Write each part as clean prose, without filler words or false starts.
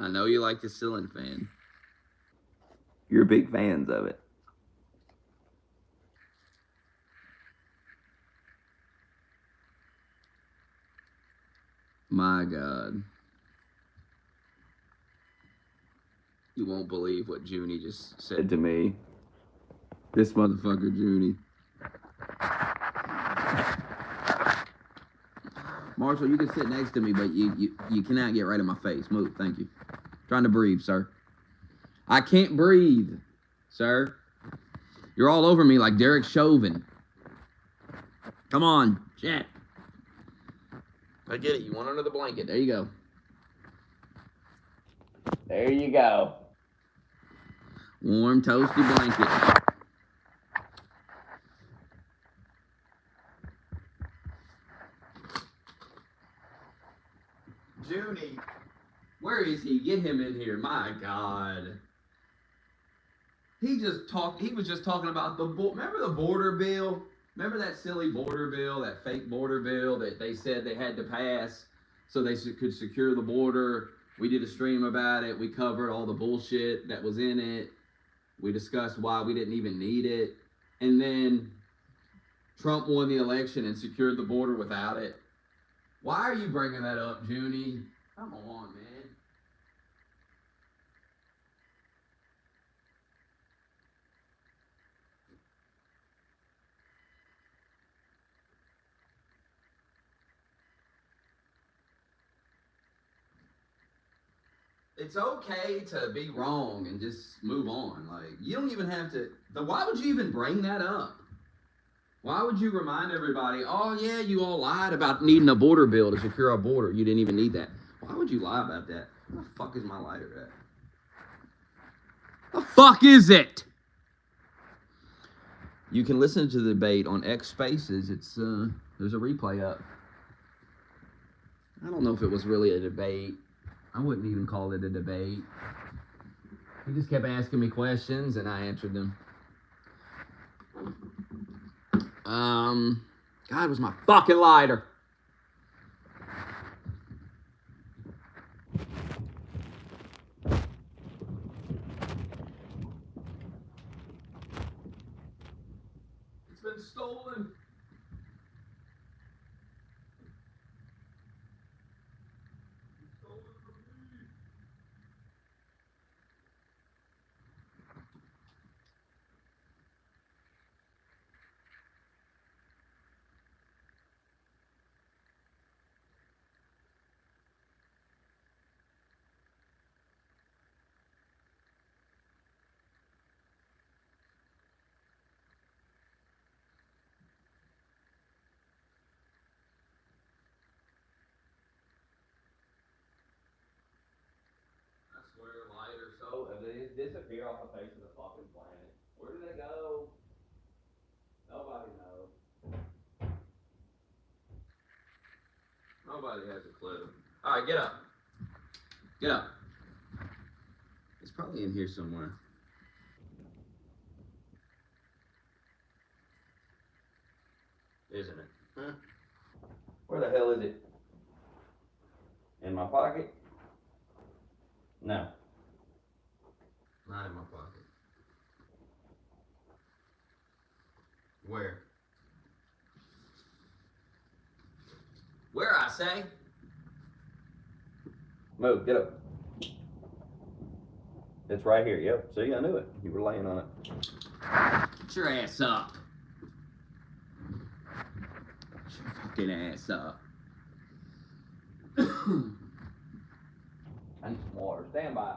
I know you like the ceiling fan. You're big fans of it. My God. You won't believe what Junie just said to me. This motherfucker, Junie. Marshall, you can sit next to me, but you cannot get right in my face. Move, thank you. Trying to breathe, sir. I can't breathe, sir. You're all over me like Derek Chauvin. Come on, shit. I get it. You want under the blanket. There you go. There you go. Warm, toasty blanket. Junie, where is he? Get him in here. My God. He was just talking about remember the border bill? Remember that silly border bill, that fake border bill that they said they had to pass so they could secure the border? We did a stream about it. We covered all the bullshit that was in it. We discussed why we didn't even need it. And then Trump won the election and secured the border without it. Why are you bringing that up, Junie? Come on, man. It's okay to be wrong and just move on. Like, you don't even have to. Why would you even bring that up? Why would you remind everybody, oh, yeah, you all lied about needing a border bill to secure our border? You didn't even need that. Why would you lie about that? Where the fuck is my lighter at? The fuck is it? You can listen to the debate on X Spaces. It's there's a replay up. I don't know if it was really a debate. I wouldn't even call it a debate. He just kept asking me questions and I answered them. God, it was my fucking lighter. It's been stolen. Lighter, so they disappear off the face of the fucking planet. Where do they go? Nobody knows. Nobody has a clue. All right, get up. Get up. It's probably in here somewhere. Isn't it? Huh? Where the hell is it? In my pocket? No. Not in my pocket. Where? Where, I say? Move, get up. It's right here, yep. See, I knew it. You were laying on it. Get your ass up. Get your fucking ass up. I need some water. Stand by.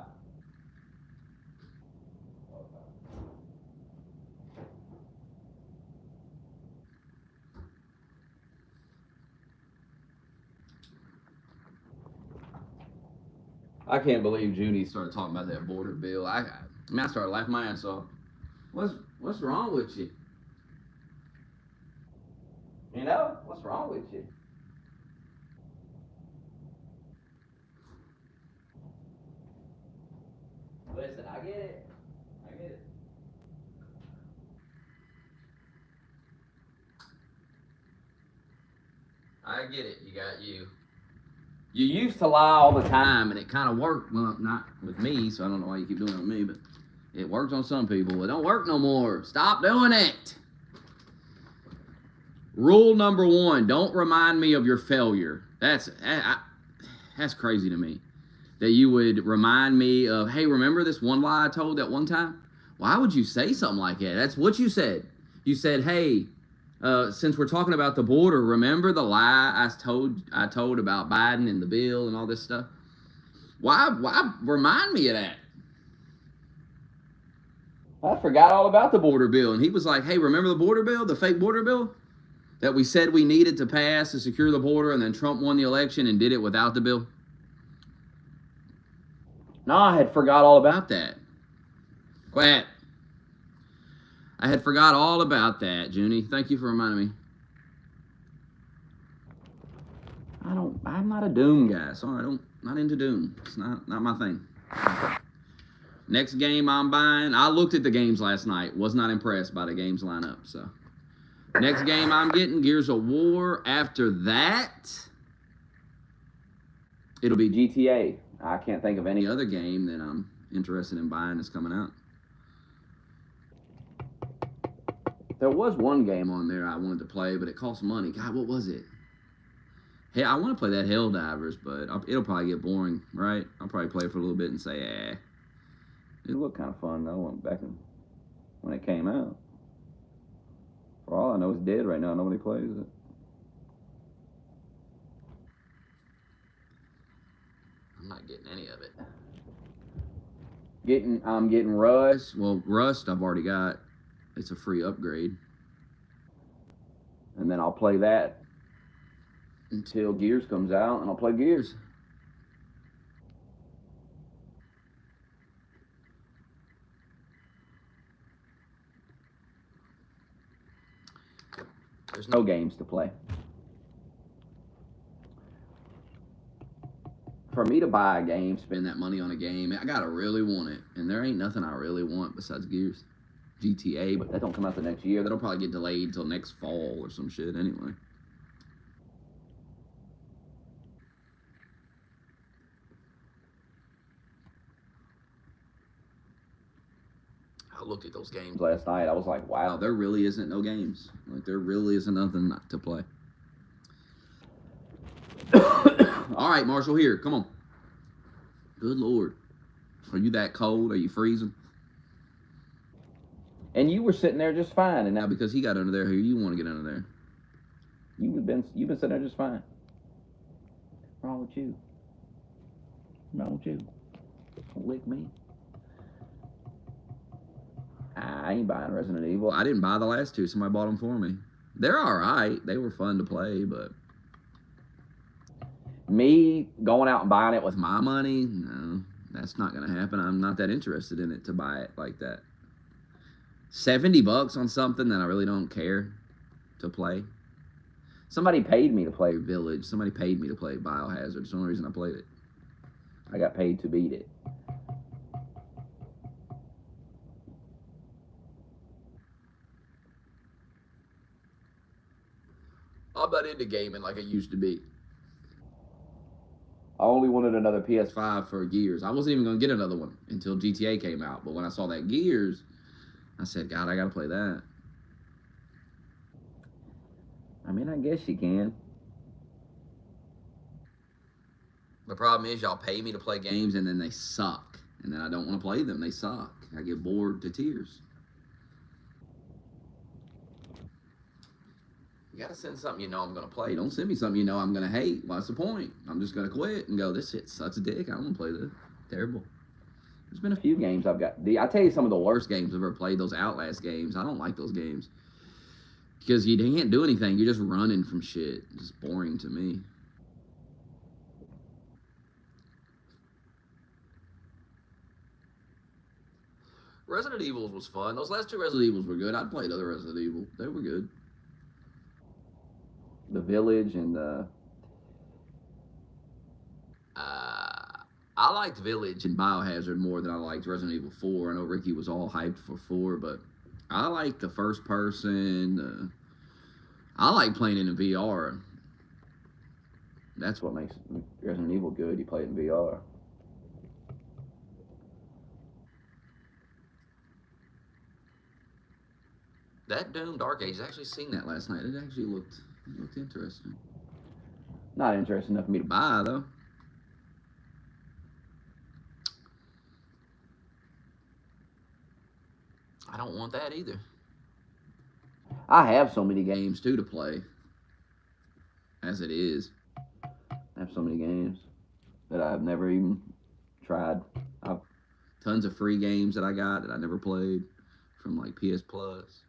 I can't believe Junie started talking about that border bill. I started laughing my ass off. What's wrong with you? You know, what's wrong with you? Listen, I get it. I get it. I get it. You got you. You used to lie all the time, and it kind of worked. Well, not with me, so I don't know why you keep doing it with me, but it worked on some people. It don't work no more. Stop doing it. Rule number 1, don't remind me of your failure. That's crazy to me. That you would remind me of, hey, remember this one lie I told that one time? Why would you say something like that? That's what you said. You said, hey, since we're talking about the border, remember the lie I told about Biden and the bill and all this stuff? Why remind me of that? I forgot all about the border bill. And he was like, hey, remember the border bill, the fake border bill? That we said we needed to pass to secure the border, and then Trump won the election and did it without the bill? No, I had forgot all about that. Quiet. I had forgot all about that, Junie. Thank you for reminding me. I'm not a Doom guy. Sorry, not into Doom. It's not my thing. Next game I'm buying. I looked at the games last night. Was not impressed by the games lineup. So next game I'm getting Gears of War. After that, it'll be GTA. I can't think of any other game that I'm interested in buying that's coming out. There was one game on there I wanted to play, but it cost money. God, what was it? Hey, I want to play that Helldivers, but it'll probably get boring, right? I'll probably play it for a little bit and say, eh. It looked kind of fun, though, back when it came out. For all I know, it's dead right now. Nobody plays it. I'm not getting any of it. I'm getting Rust. Well, Rust I've already got. It's a free upgrade. And then I'll play that until Gears comes out, and I'll play Gears. There's no games to play. For me to buy a game, spend that money on a game, I gotta really want it. And there ain't nothing I really want besides Gears. GTA, but that don't come out the next year. That'll probably get delayed till next fall or some shit anyway. I looked at those games last night. I was like, wow, there really isn't no games. Like, there really isn't nothing not to play. All right, Marshall, here. Come on. Good Lord. Are you that cold? Are you freezing? And you were sitting there just fine, and now because he got under there, here you want to get under there. You've been sitting there just fine. What's wrong with you? What's wrong with you? Don't lick me. I ain't buying Resident Evil. I didn't buy the last two. Somebody bought them for me. They're all right. They were fun to play, but me going out and buying it with my money, no, that's not going to happen. I'm not that interested in it to buy it like that. $70 on something that I really don't care to play. Somebody paid me to play Village. Somebody paid me to play Biohazard. It's the only reason I played it. I got paid to beat it. I'm not into gaming like I used to be. I only wanted another PS5 for Gears. I wasn't even going to get another one until GTA came out. But when I saw that Gears, I said, God, I got to play that. I mean, I guess you can. The problem is y'all pay me to play games and then they suck. And then I don't want to play them. They suck. I get bored to tears. You got to send something you know I'm going to play. Don't send me something you know I'm going to hate. What's the point? I'm just going to quit and go, this shit sucks a dick. I don't want to play this. Terrible. There's been a few games I've got. I tell you some of the worst games I've ever played, those Outlast games. I don't like those games. Because you can't do anything. You're just running from shit. It's just boring to me. Resident Evil was fun. Those last two Resident Evils were good. I'd played other Resident Evil. They were good. The Village and the... I liked Village and Biohazard more than I liked Resident Evil 4. I know Ricky was all hyped for 4, but I like the first person. I like playing in VR. That's what makes Resident Evil good. You play it in VR. That Doom Dark Age, I actually seen that last night. It actually looked interesting. Not interesting enough for me to buy, though. I don't want that either. I have so many games, too, to play. As it is. I have so many games that I've never even tried. I've tons of free games that I got that I never played from, like, PS Plus.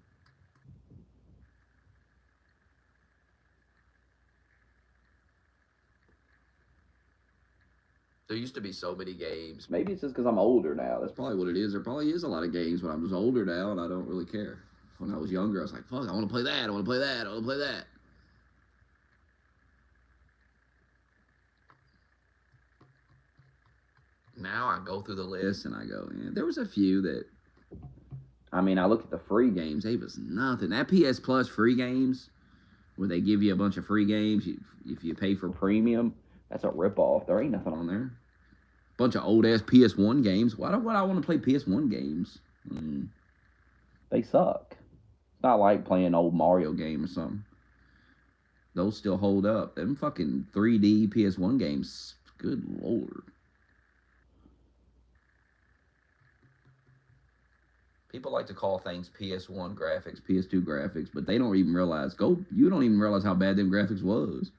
There used to be so many games. Maybe it's just because I'm older now. That's probably what it is. There probably is a lot of games, but I'm just older now, and I don't really care. When I was younger, I was like, fuck, I want to play that, I want to play that, I want to play that. Now I go through the list And I go, yeah. There was a few that, I mean, I look at the free games, they was nothing. That PS Plus free games, where they give you a bunch of free games, if you pay for premium, that's a ripoff. There ain't nothing on there. Bunch of old ass PS1 games. Why would I want to play PS1 games? They suck. It's not like playing an old Mario game or something. Those still hold up. Them fucking 3D PS1 games, good lord. People like to call things PS1 graphics, PS2 graphics, but they don't even realize. You don't even realize how bad them graphics was.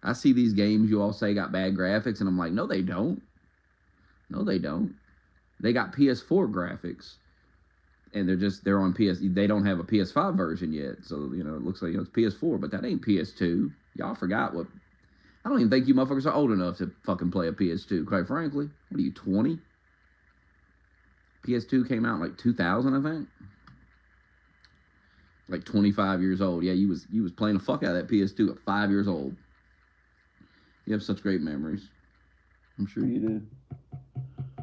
I see these games you all say got bad graphics, and I'm like, no, they don't. No, they don't. They got PS4 graphics, and they're on PS. They don't have a PS5 version yet, so it looks like it's PS4, but that ain't PS2. Y'all forgot what. I don't even think you motherfuckers are old enough to fucking play a PS2. Quite frankly, what are you, 20? PS2 came out in like 2000, I think. Like 25 years old. Yeah, you was playing the fuck out of that PS2 at 5 years old. You have such great memories. I'm sure you do. I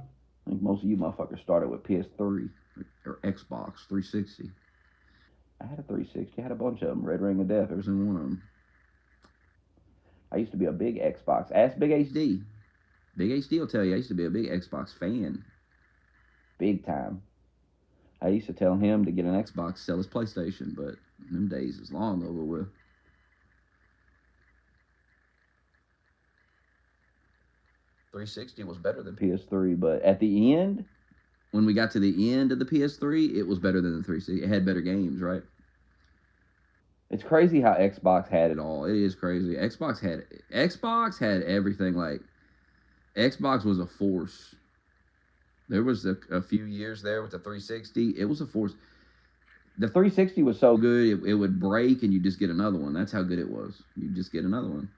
think most of you motherfuckers started with PS3 or Xbox 360. I had a 360. I had a bunch of them. Red Ring of Death, every single one of them. I used to be a big Xbox. Ask Big HD. Big HD will tell you I used to be a big Xbox fan. Big time. I used to tell him to get an Xbox, sell his PlayStation, but them days is long over with. .360 was better than PS3, but at the end, when we got to the end of the PS3, it was better than the 360. It had better games, right? It's crazy how Xbox had it all. It is crazy. Xbox had everything. Like, Xbox was a force. There was a few years there with the 360. It was a force. The 360 was so good, it would break and you just get another one. That's how good it was. You just get another one.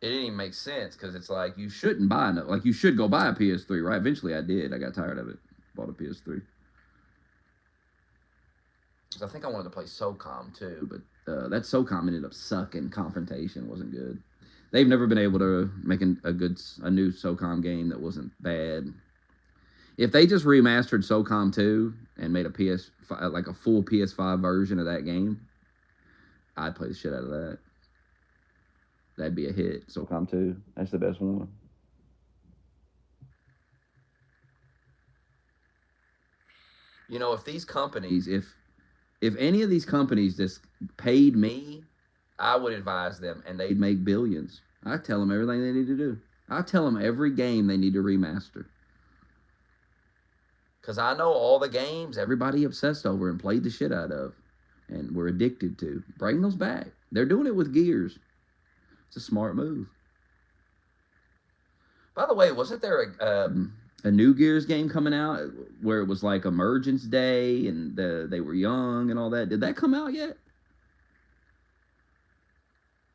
It didn't even make sense because it's like you shouldn't buy enough. Like, you should go buy a PS3, right? Eventually I did. I got tired of it. Bought a PS3. I think I wanted to play SOCOM too, but that SOCOM ended up sucking. Confrontation wasn't good. They've never been able to make a new SOCOM game that wasn't bad. If they just remastered SOCOM 2 and made a full PS5 version of that game, I'd play the shit out of that. That'd be a hit. SOCOM 2, that's the best one. If these companies, if any of these companies just paid me, I would advise them, and they'd make billions. I tell them everything they need to do. I tell them every game they need to remaster. Because I know all the games everybody obsessed over and played the shit out of and were addicted to. Bring those back. They're doing it with Gears. It's a smart move. By the way, wasn't there a new Gears game coming out where it was like Emergence Day and they were young and all that? Did that come out yet?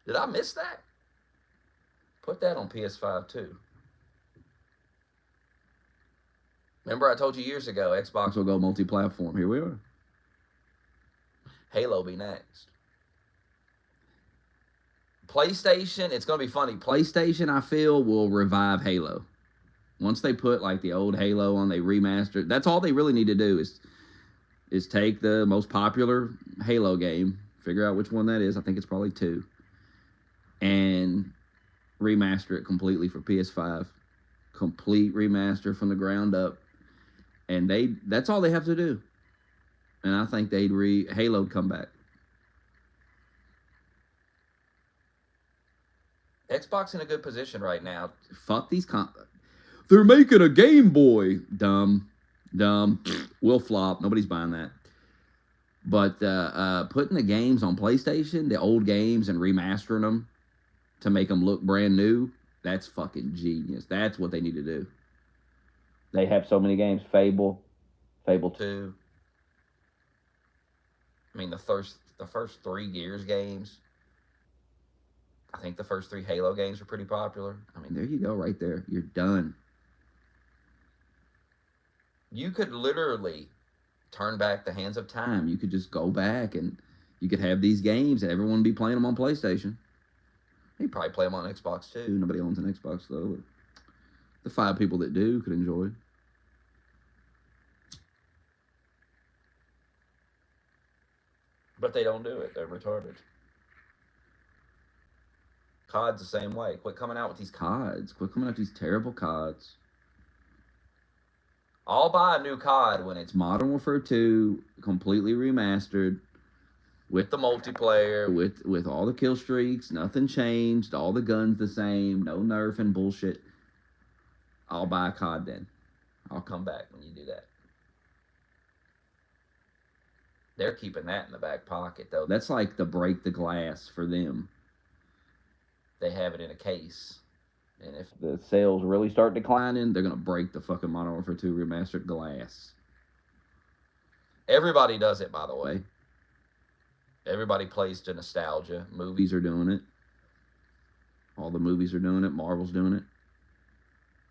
Did I miss that? Put that on PS5 too. Remember I told you years ago, Xbox will go multi-platform. Here we are. Halo be next. PlayStation, it's going to be funny. PlayStation, I feel, will revive Halo. Once they put like the old Halo on, they remaster. That's all they really need to do is take the most popular Halo game Figure out which one that is. I think it's probably 2. And remaster it completely for PS5. Complete remaster from the ground up. And that's all they have to do. And I think Halo'd come back. Xbox in a good position right now. Fuck these they're making a Game Boy. Dumb. Will flop. Nobody's buying that. But putting the games on PlayStation, the old games, and remastering them to make them look brand new, that's fucking genius. That's what they need to do. They have so many games. Fable 2. I mean, the first 3 Gears games. I think the first 3 Halo games were pretty popular. I mean, there you go right there. You're done. You could literally turn back the hands of time. You could just go back and you could have these games and everyone would be playing them on PlayStation. They probably play them on Xbox too. Nobody owns an Xbox though. The 5 people that do could enjoy it. But they don't do it. They're retarded. COD's the same way. Quit coming out with these CODs. Quit coming out with these terrible CODs. I'll buy a new COD when it's Modern Warfare 2, completely remastered, with the multiplayer, with all the kill streaks, nothing changed, all the guns the same, no nerf and bullshit. I'll buy a COD then. I'll come back when you do that. They're keeping that in the back pocket, though. That's like the break the glass for them. They have it in a case. And if the sales really start declining, they're going to break the fucking Modern Warfare 2 remastered glass. Everybody does it, by the way. Everybody plays to nostalgia. Movies are doing it. All the movies are doing it. Marvel's doing it.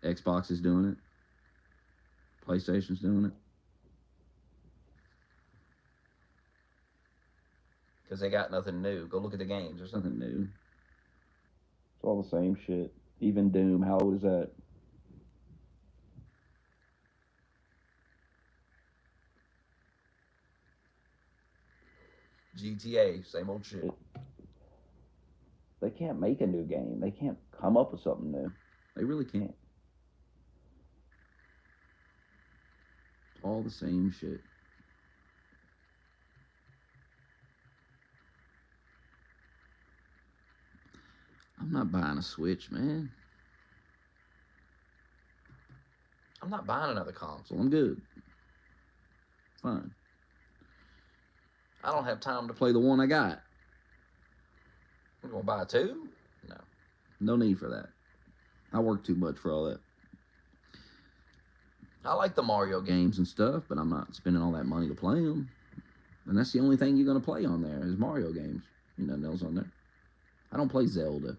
Xbox is doing it. PlayStation's doing it. Because they got nothing new. Go look at the games. There's nothing new. It's all the same shit. Even Doom, how old is that? GTA, same old shit. They can't make a new game. They can't come up with something new. They really can't. It's all the same shit. I'm not buying a Switch, man. I'm not buying another console. I'm good. Fine. I don't have time to play the one I got. I'm going to buy 2? No. No need for that. I work too much for all that. I like the Mario games and stuff, but I'm not spending all that money to play them. And that's the only thing you're going to play on there is Mario games. Nothing else on there. I don't play Zelda.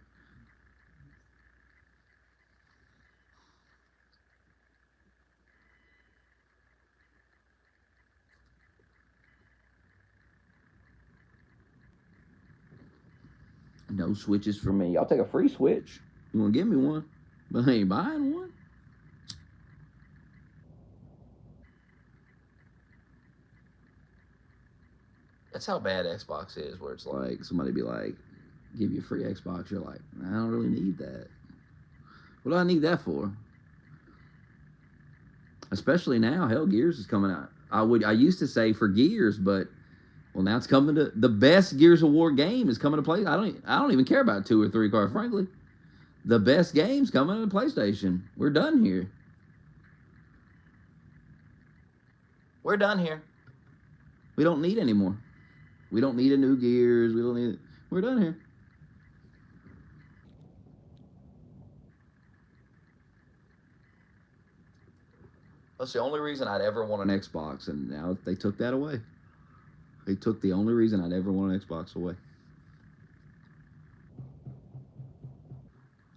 No Switches for me. I'll take a free Switch. You want to give me one? But I ain't buying one. That's how bad Xbox is, where it's like somebody be like, give you a free Xbox. You're like, I don't really need that. What do I need that for? Especially now, hell, Gears is coming out. I used to say for Gears, but well, now it's coming to the best Gears of War game is coming to play. I don't even care about 2 or 3, quite frankly. The best game's coming to PlayStation. We're done here. We're done here. We don't need any more. We don't need a new Gears. We don't need it. We're done here. That's the only reason I'd ever want an Xbox, and now they took that away. They took the only reason I'd ever want an Xbox away.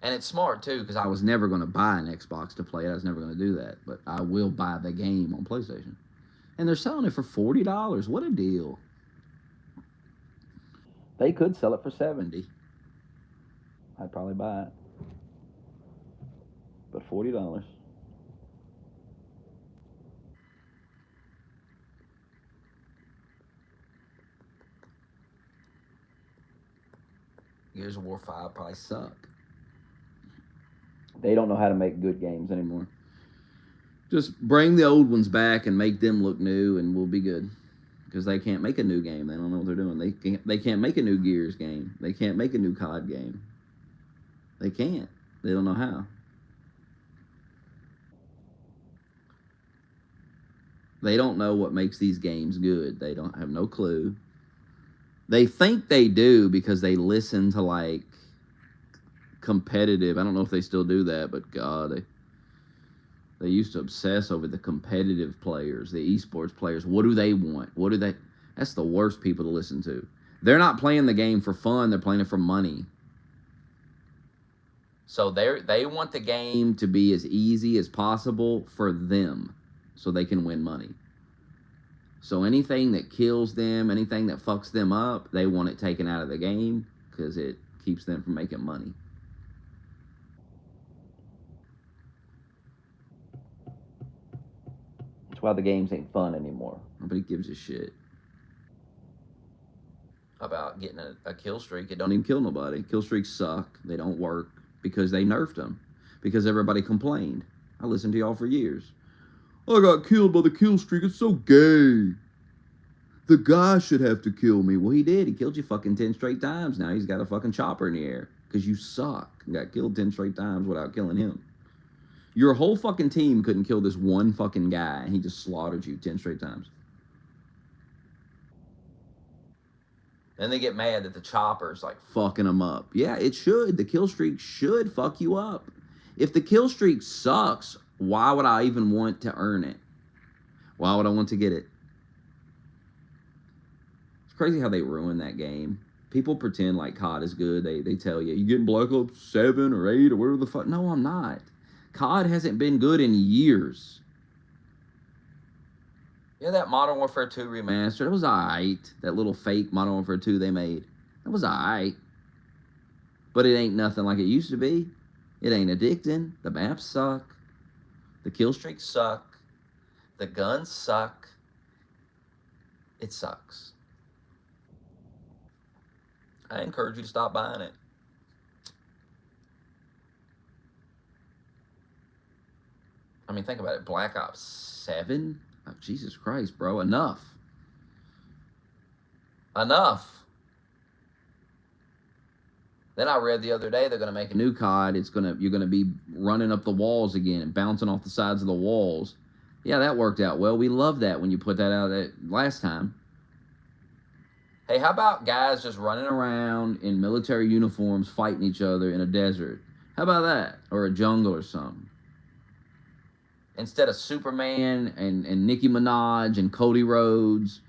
And it's smart, too, because I was never going to buy an Xbox to play it. I was never going to do that. But I will buy the game on PlayStation. And they're selling it for $40. What a deal. They could sell it for $70. I'd probably buy it. But $40. Gears of War 5 probably suck. They don't know how to make good games anymore. Just bring the old ones back and make them look new, and we'll be good. Because they can't make a new game. They don't know what they're doing. They can't make a new Gears game. They can't make a new COD game. They can't. They don't know how. They don't know what makes these games good. They don't have no clue. They think they do because they listen to like competitive. I don't know if they still do that, but God, they used to obsess over the competitive players, the esports players. What do they want? What do they? That's the worst people to listen to. They're not playing the game for fun. They're playing it for money. So they want the game to be as easy as possible for them so they can win money. So anything that kills them, anything that fucks them up, they want it taken out of the game because it keeps them from making money. That's why the games ain't fun anymore. Nobody gives a shit about getting a kill streak. It don't even kill nobody. Kill streaks suck. They don't work because they nerfed them. Because everybody complained. I listened to y'all for years. I got killed by the kill streak. It's so gay. The guy should have to kill me. Well, he did. He killed you fucking 10 straight times. Now he's got a fucking chopper in the air because you suck and got killed 10 straight times without killing him. Your whole fucking team couldn't kill this one fucking guy, and he just slaughtered you 10 straight times. Then they get mad that the chopper's like fucking them up. Yeah, it should. The kill streak should fuck you up. If the kill streak sucks, why would I even want to earn it? Why would I want to get it? It's crazy how they ruin that game. People pretend like COD is good. They tell you, you getting Black Ops 7 or 8 or whatever the fuck. No, I'm not. COD hasn't been good in years. Yeah, that Modern Warfare 2 remaster, it was alright. That little fake Modern Warfare 2 they made, it was alright. But it ain't nothing like it used to be. It ain't addicting. The maps suck. The kill streaks suck. The guns suck. It sucks. I encourage you to stop buying it. I mean, think about it. Black Ops 7? Oh, Jesus Christ, bro. Enough. Enough. Then I read the other day they're going to make a new COD. You're going to be running up the walls again and bouncing off the sides of the walls. Yeah, that worked out well. We loved that when you put that out that last time. Hey, how about guys just running around in military uniforms fighting each other in a desert? How about that? Or a jungle or something. Instead of Superman and Nicki Minaj and Cody Rhodes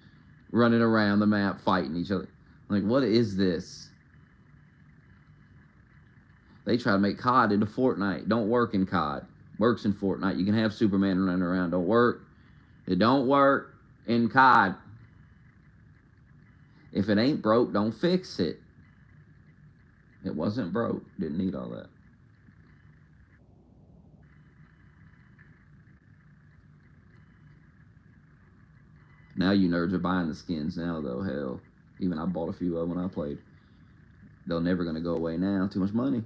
running around the map fighting each other. Like, what is this? They try to make COD into Fortnite. Don't work in COD. Works in Fortnite. You can have Superman running around. Don't work. It don't work in COD. If it ain't broke, don't fix it. It wasn't broke. Didn't need all that. Now you nerds are buying the skins now, though. Hell, even I bought a few of them when I played. They're never going to go away now. Too much money.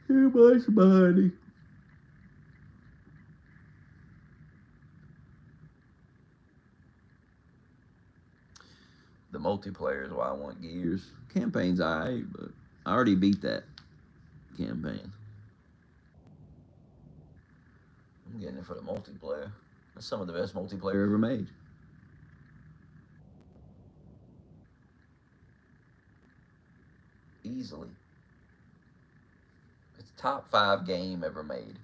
Too much money. The multiplayer is why I want Gears. Campaign's alright, but I already beat that campaign. I'm getting it for the multiplayer. That's some of the best multiplayer ever made. Easily. It's top 5 game ever made.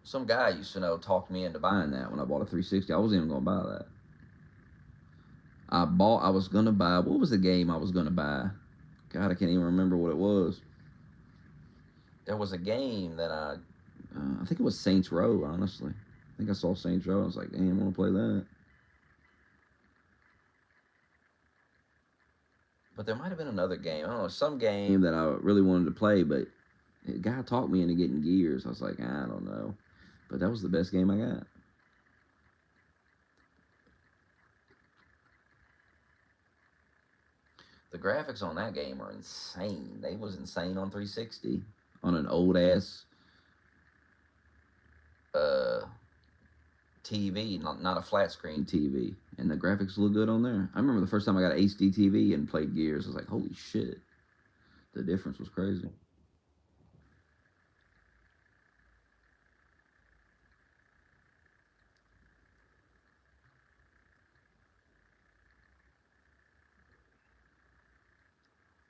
Some guy I used to know talked me into buying that when I bought a 360. I wasn't even going to buy that. I was going to buy, what was the game I was going to buy? God, I can't even remember what it was. There was a game that I think it was Saints Row, honestly. I think I saw Saints Row. I was like, damn, I want to play that. But there might have been another game. I don't know, some game that I really wanted to play, but a guy talked me into getting Gears. I was like, I don't know. But that was the best game I got. The graphics on that game are insane. They was insane on 360 on an old ass TV, not a flat screen TV, and the graphics look good on there. I remember the first time I got an HD TV and played Gears. I was like, holy shit, the difference was crazy.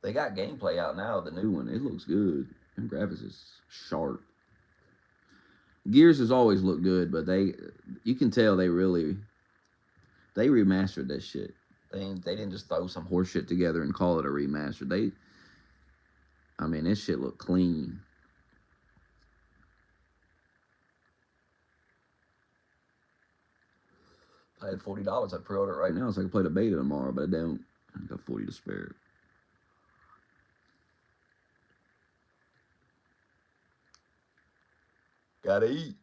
They got gameplay out now, the new one. It looks good. Them graphics is sharp. Gears has always looked good, but you can tell they remastered that shit. They didn't just throw some horse shit together and call it a remaster. This shit looked clean. If I had $40, I'd pre-order it right now so I could play the beta tomorrow, but I don't. I got 40 to spare. Gotta eat.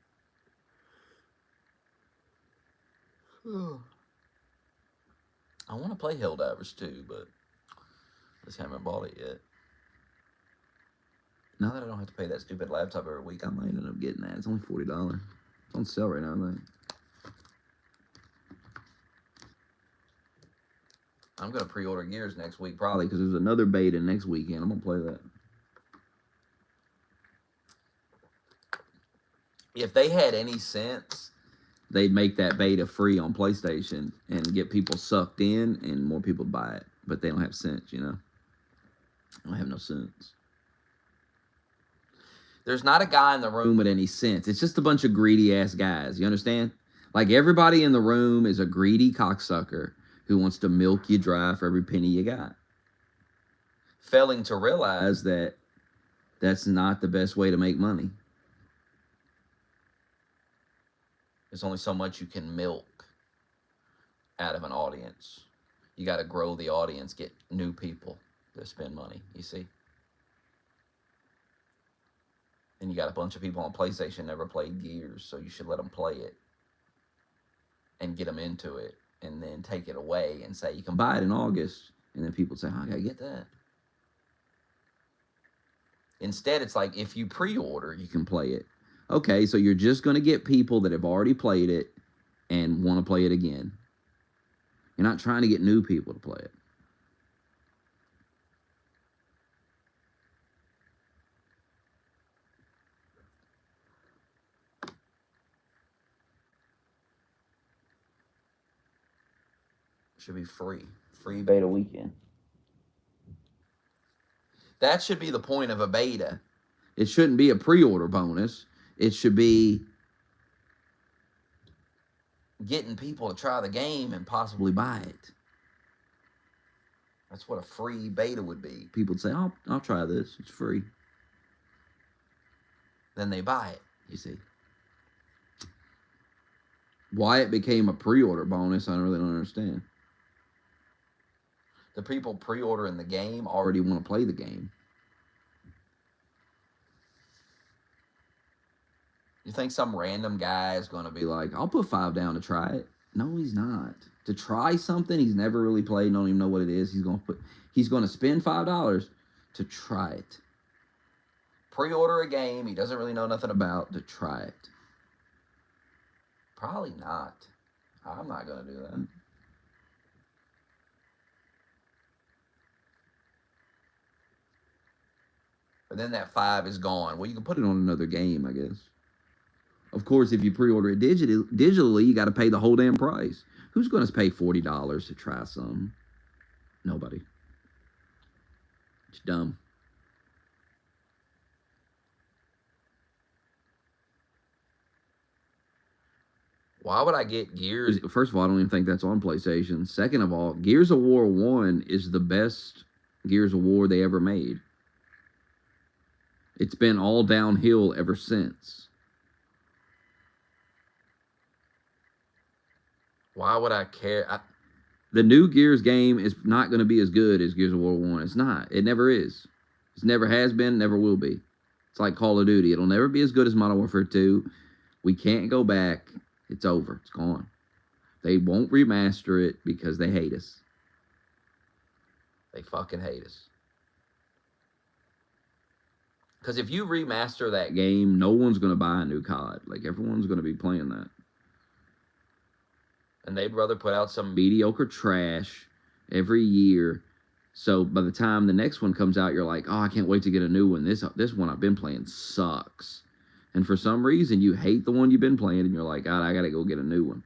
I want to play Helldivers too, but I just haven't bought it yet. Now that I don't have to pay that stupid laptop every week, I might end up getting that. It's only $40. It's on sale right now, I think. I'm going to pre-order Gears next week probably because there's another beta next weekend. I'm going to play that. If they had any sense, they'd make that beta free on PlayStation and get people sucked in and more people buy it. But they don't have sense, you know? They don't have no sense. There's not a guy in the room with any sense. It's just a bunch of greedy-ass guys. You understand? Like, everybody in the room is a greedy cocksucker who wants to milk you dry for every penny you got. Failing to realize that that's not the best way to make money. There's only so much you can milk out of an audience. You got to grow the audience, get new people to spend money, you see? And you got a bunch of people on PlayStation never played Gears, so you should let them play it and get them into it, and then take it away and say, you can buy it in August. And then people say, oh, I got to get that. Instead, it's like, if you pre-order, you can play it. Okay, so you're just going to get people that have already played it and want to play it again. You're not trying to get new people to play it. Should be free. Free beta weekend. That should be the point of a beta. It shouldn't be a pre-order bonus. It should be getting people to try the game and possibly buy it. That's what a free beta would be. People would say, I'll try this. It's free. Then they buy it, you see. Why it became a pre-order bonus, I really don't understand. The people pre-ordering the game already want to play the game. You think some random guy is going to be like, I'll put $5 down to try it? No, he's not. To try something he's never really played, don't even know what it is, he's going to spend $5 to try it. Pre-order a game he doesn't really know nothing about to try it. Probably not. I'm not going to do that. But then that $5 is gone. Well, you can put it on another game, I guess. Of course, if you pre-order it digitally, you got to pay the whole damn price. Who's going to pay $40 to try something? Nobody. It's dumb. Why would I get Gears? First of all, I don't even think that's on PlayStation. Second of all, Gears of War 1 is the best Gears of War they ever made. It's been all downhill ever since. Why would I care? The new Gears game is not going to be as good as Gears of War 1. It's not. It never is. It never has been, never will be. It's like Call of Duty. It'll never be as good as Modern Warfare 2. We can't go back. It's over. It's gone. They won't remaster it because they hate us. They fucking hate us. Because if you remaster that game, no one's going to buy a new COD. Like, everyone's going to be playing that. And they'd rather put out some mediocre trash every year. So by the time the next one comes out, you're like, oh, I can't wait to get a new one. This one I've been playing sucks. And for some reason, you hate the one you've been playing, and you're like, God, I got to go get a new one.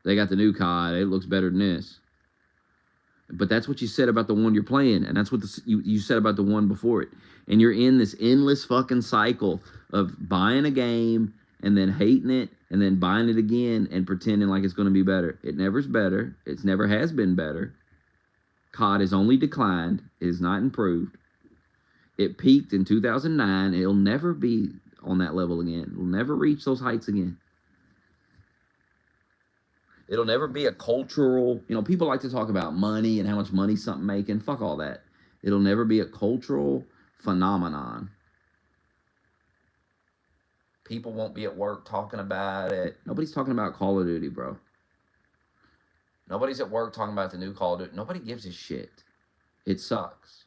They got the new COD. It looks better than this. But that's what you said about the one you're playing, and that's what you said about the one before it. And you're in this endless fucking cycle of buying a game and then hating it and then buying it again and pretending like it's going to be better. It never's better. It never has been better. COD has only declined. It has not improved. It peaked in 2009. It'll never be on that level again. It'll never reach those heights again. It'll never be a cultural, people like to talk about money and how much money something making. Fuck all that. It'll never be a cultural phenomenon. People won't be at work talking about it. Nobody's talking about Call of Duty, bro. Nobody's at work talking about the new Call of Duty. Nobody gives a shit. It sucks.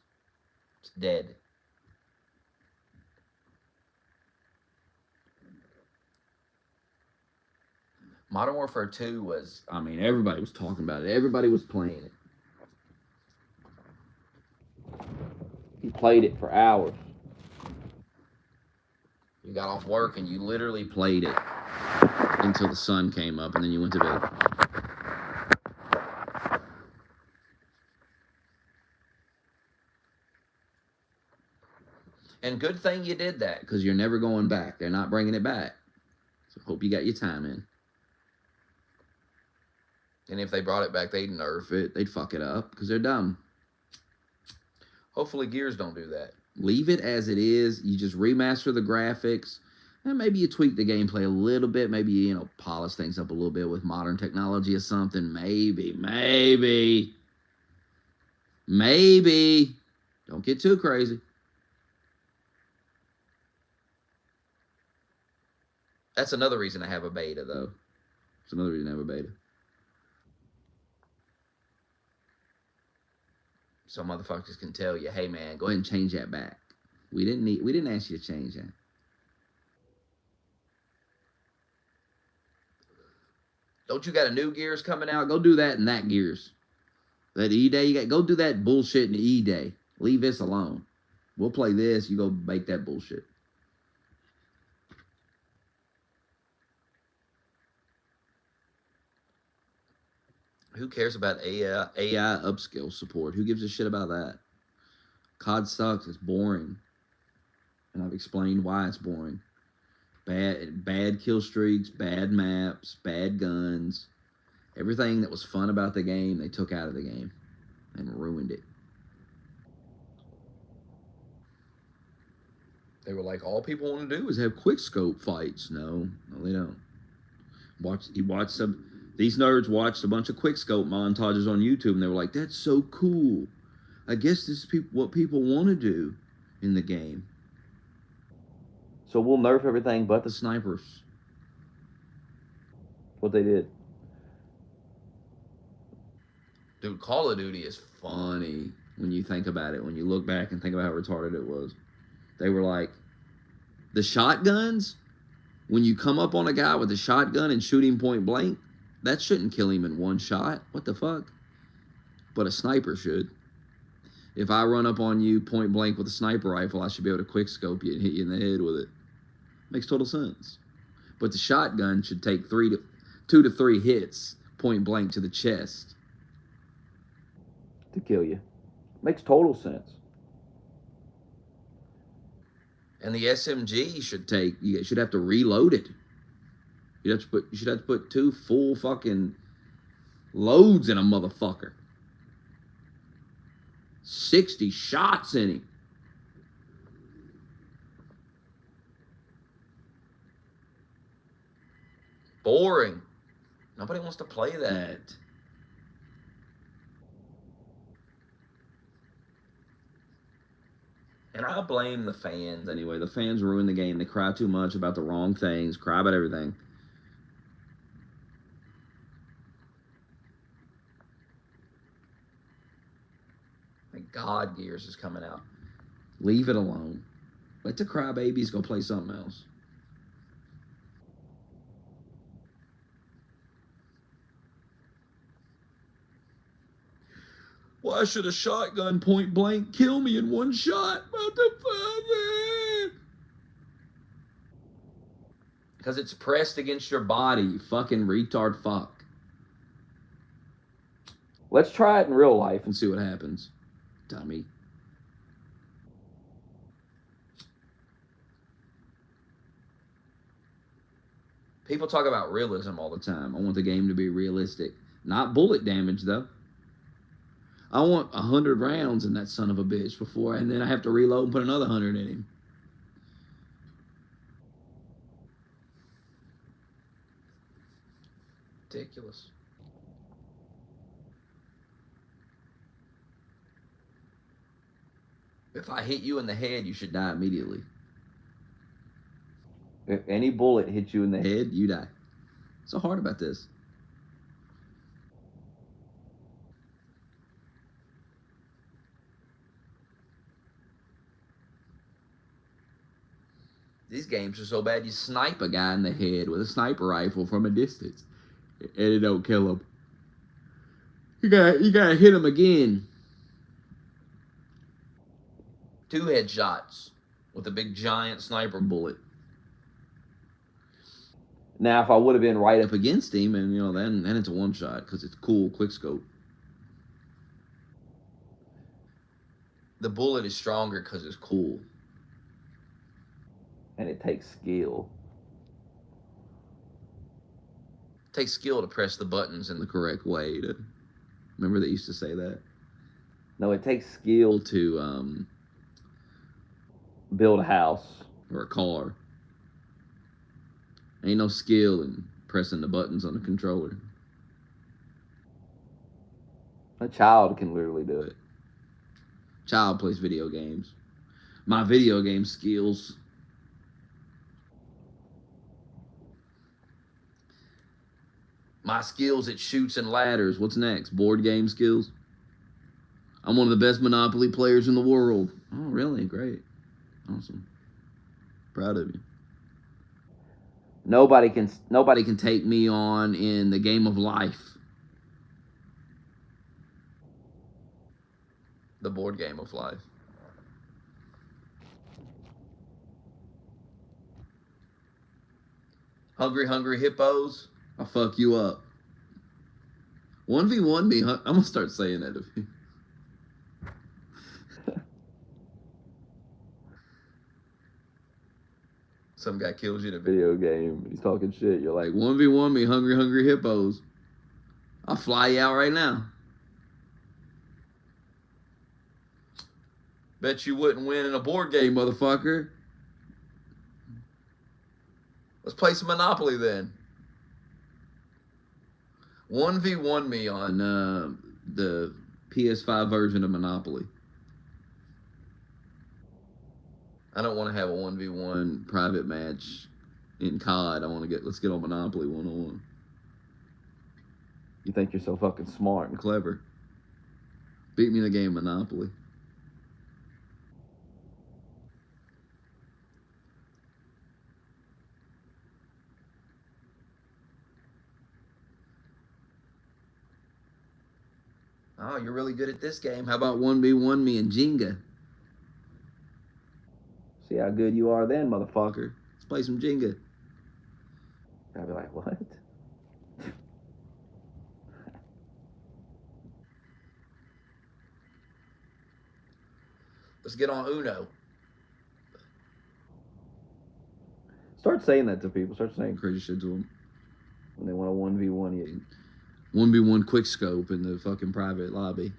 It's dead. Modern Warfare 2 was, everybody was talking about it. Everybody was playing it. You played it for hours. You got off work and you literally played it until the sun came up and then you went to bed. And good thing you did that, because you're never going back. They're not bringing it back. So hope you got your time in. And if they brought it back, they'd nerf it. They'd fuck it up because they're dumb. Hopefully Gears don't do that. Leave it as it is. You just remaster the graphics. And maybe you tweak the gameplay a little bit. Maybe, polish things up a little bit with modern technology or something. Maybe. Don't get too crazy. That's another reason I have a beta, though. It's another reason I have a beta. So motherfuckers can tell you, hey man, go ahead and change that back. We didn't ask you to change that. Don't you got a new Gears coming out? Go do that in that Gears. That E-Day you got, go do that bullshit in the E-Day. Leave this alone. We'll play this, you go make that bullshit. Who cares about AI upscale support? Who gives a shit about that? COD sucks. It's boring. And I've explained why it's boring. Bad kill streaks, bad maps, bad guns. Everything that was fun about the game, they took out of the game and ruined it. They were like, all people want to do is have quick scope fights. No, they don't. These nerds watched a bunch of quickscope montages on YouTube, and they were like, that's so cool. I guess this is what people want to do in the game. So we'll nerf everything but the snipers. What they did. Dude, Call of Duty is funny when you think about it. When you look back and think about how retarded it was. They were like, the shotguns, when you come up on a guy with a shotgun and shoot him point blank, that shouldn't kill him in one shot. What the fuck? But a sniper should. If I run up on you point blank with a sniper rifle, I should be able to quick scope you and hit you in the head with it. Makes total sense. But the shotgun should take 2 to 3 hits point blank to the chest to kill you. Makes total sense. And the SMG you should have to reload it. You should have to put 2 full fucking loads in a motherfucker. 60 shots in him. Boring. Nobody wants to play that. And I blame the fans anyway. The fans ruin the game. They cry too much about the wrong things, cry about everything. Thank God Gears is coming out. Leave it alone. Let the crybabies go play something else. Why should a shotgun point blank kill me in one shot? What the fuck? Because it's pressed against your body, you fucking retard fuck. Let's try it in real life and see what happens, dummy. People talk about realism all the time. I want the game to be realistic. Not bullet damage, though. I want 100 rounds in that son of a bitch before, and then I have to reload and put another 100 in him. Ridiculous. If I hit you in the head, you should die immediately. If any bullet hits you in the head, you die. What's so hard about this? These games are so bad, you snipe a guy in the head with a sniper rifle from a distance, and it don't kill him. You gotta hit him again. 2 headshots with a big giant sniper bullet. Now, if I would have been right up against him, and then it's a one shot because it's cool, quick scope. The bullet is stronger because it's cool. And it takes skill. It takes skill to press the buttons in the correct way. Remember they used to say that? No, it takes skill to build a house or a car. Ain't no skill in pressing the buttons on the controller. A child can literally do it. Child plays video games. My video game skills. My skills at shoots and ladders. What's next? Board game skills? I'm one of the best Monopoly players in the world. Oh, really? Great. Awesome. Proud of you. Nobody can take me on in the game of life. The board game of life. Hungry hippos. I'll fuck you up. 1v1 me. I'm gonna start saying that of you. Some guy kills you in a video game. He's talking shit. You're like, 1v1 me, hungry hippos. I'll fly you out right now. Bet you wouldn't win in a board game, motherfucker. Let's play some Monopoly then. 1v1 me on the PS5 version of Monopoly. I don't want to have a 1v1 private match in COD. Let's get on Monopoly 1-on-1. You think you're so fucking smart and clever. Beat me in the game Monopoly. Oh, you're really good at this game. How about 1v1 me and Jenga? See how good you are then, motherfucker. Let's play some Jenga. I'll be like, what? Let's get on Uno. Start saying that to people. Start saying crazy shit to them. When they want a 1v1 you. 1v1 quick scope in the fucking private lobby.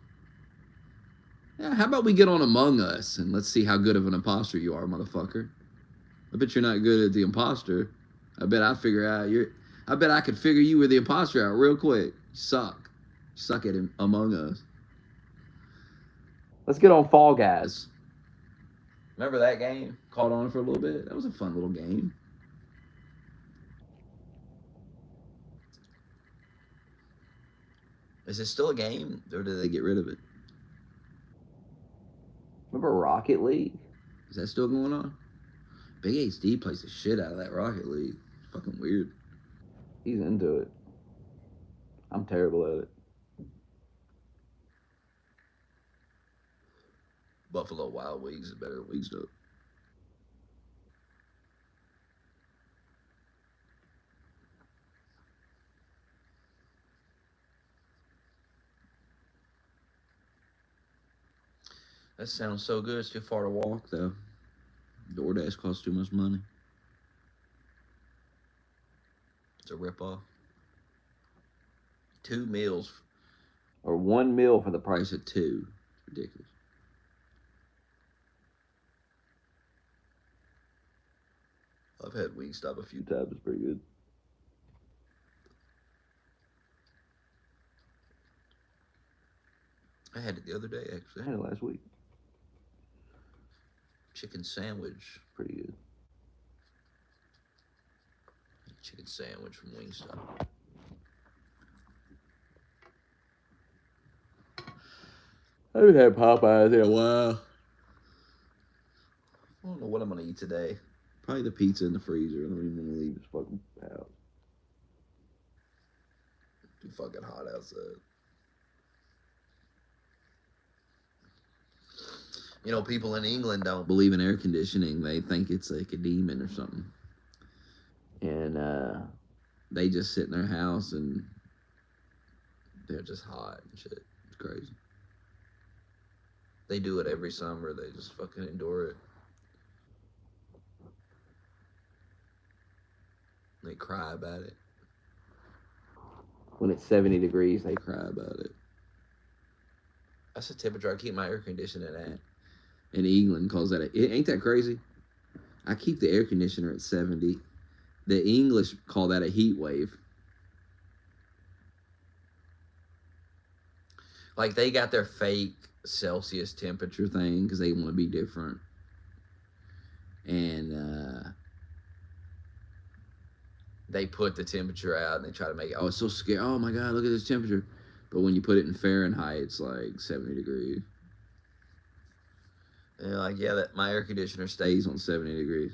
Yeah, how about we get on Among Us and let's see how good of an imposter you are, motherfucker. I bet you're not good at the imposter. I bet I could figure you were the imposter out real quick. You suck. You suck at Among Us. Let's get on Fall Guys. Remember that game? Caught on for a little bit. That was a fun little game. Is it still a game, or did they get rid of it? Remember Rocket League? Is that still going on? Big HD plays the shit out of that Rocket League. It's fucking weird. He's into it. I'm terrible at it. Buffalo Wild Wings is better than Wingstop. That sounds so good. It's too far to walk, though. DoorDash costs too much money. It's a ripoff. 2 meals. Or 1 meal for the price of 2. It's ridiculous. I've had Wingstop a few times. It's pretty good. I had it the other day, actually. I had it last week. Chicken sandwich. Pretty good. Chicken sandwich from Wingstop. I haven't had Popeyes in a while. I don't know what I'm going to eat today. Probably the pizza in the freezer. I don't even want to leave this fucking house. It's too fucking hot outside. You know, people in England don't believe in air conditioning. They think it's like a demon or something. And they just sit in their house and they're just hot and shit. It's crazy. They do it every summer. They just fucking endure it. They cry about it. When it's 70 degrees, they cry about it. That's the temperature I keep my air conditioner at. In England calls that ain't that crazy? I keep the air conditioner at 70. The English call that a heat wave. Like they got their fake Celsius temperature thing because they want to be different. And they put the temperature out and they try to make it, oh, it's so scary. Oh my God, look at this temperature. But when you put it in Fahrenheit, it's like 70 degrees. And they're like, yeah, my air conditioner stays on 70 degrees.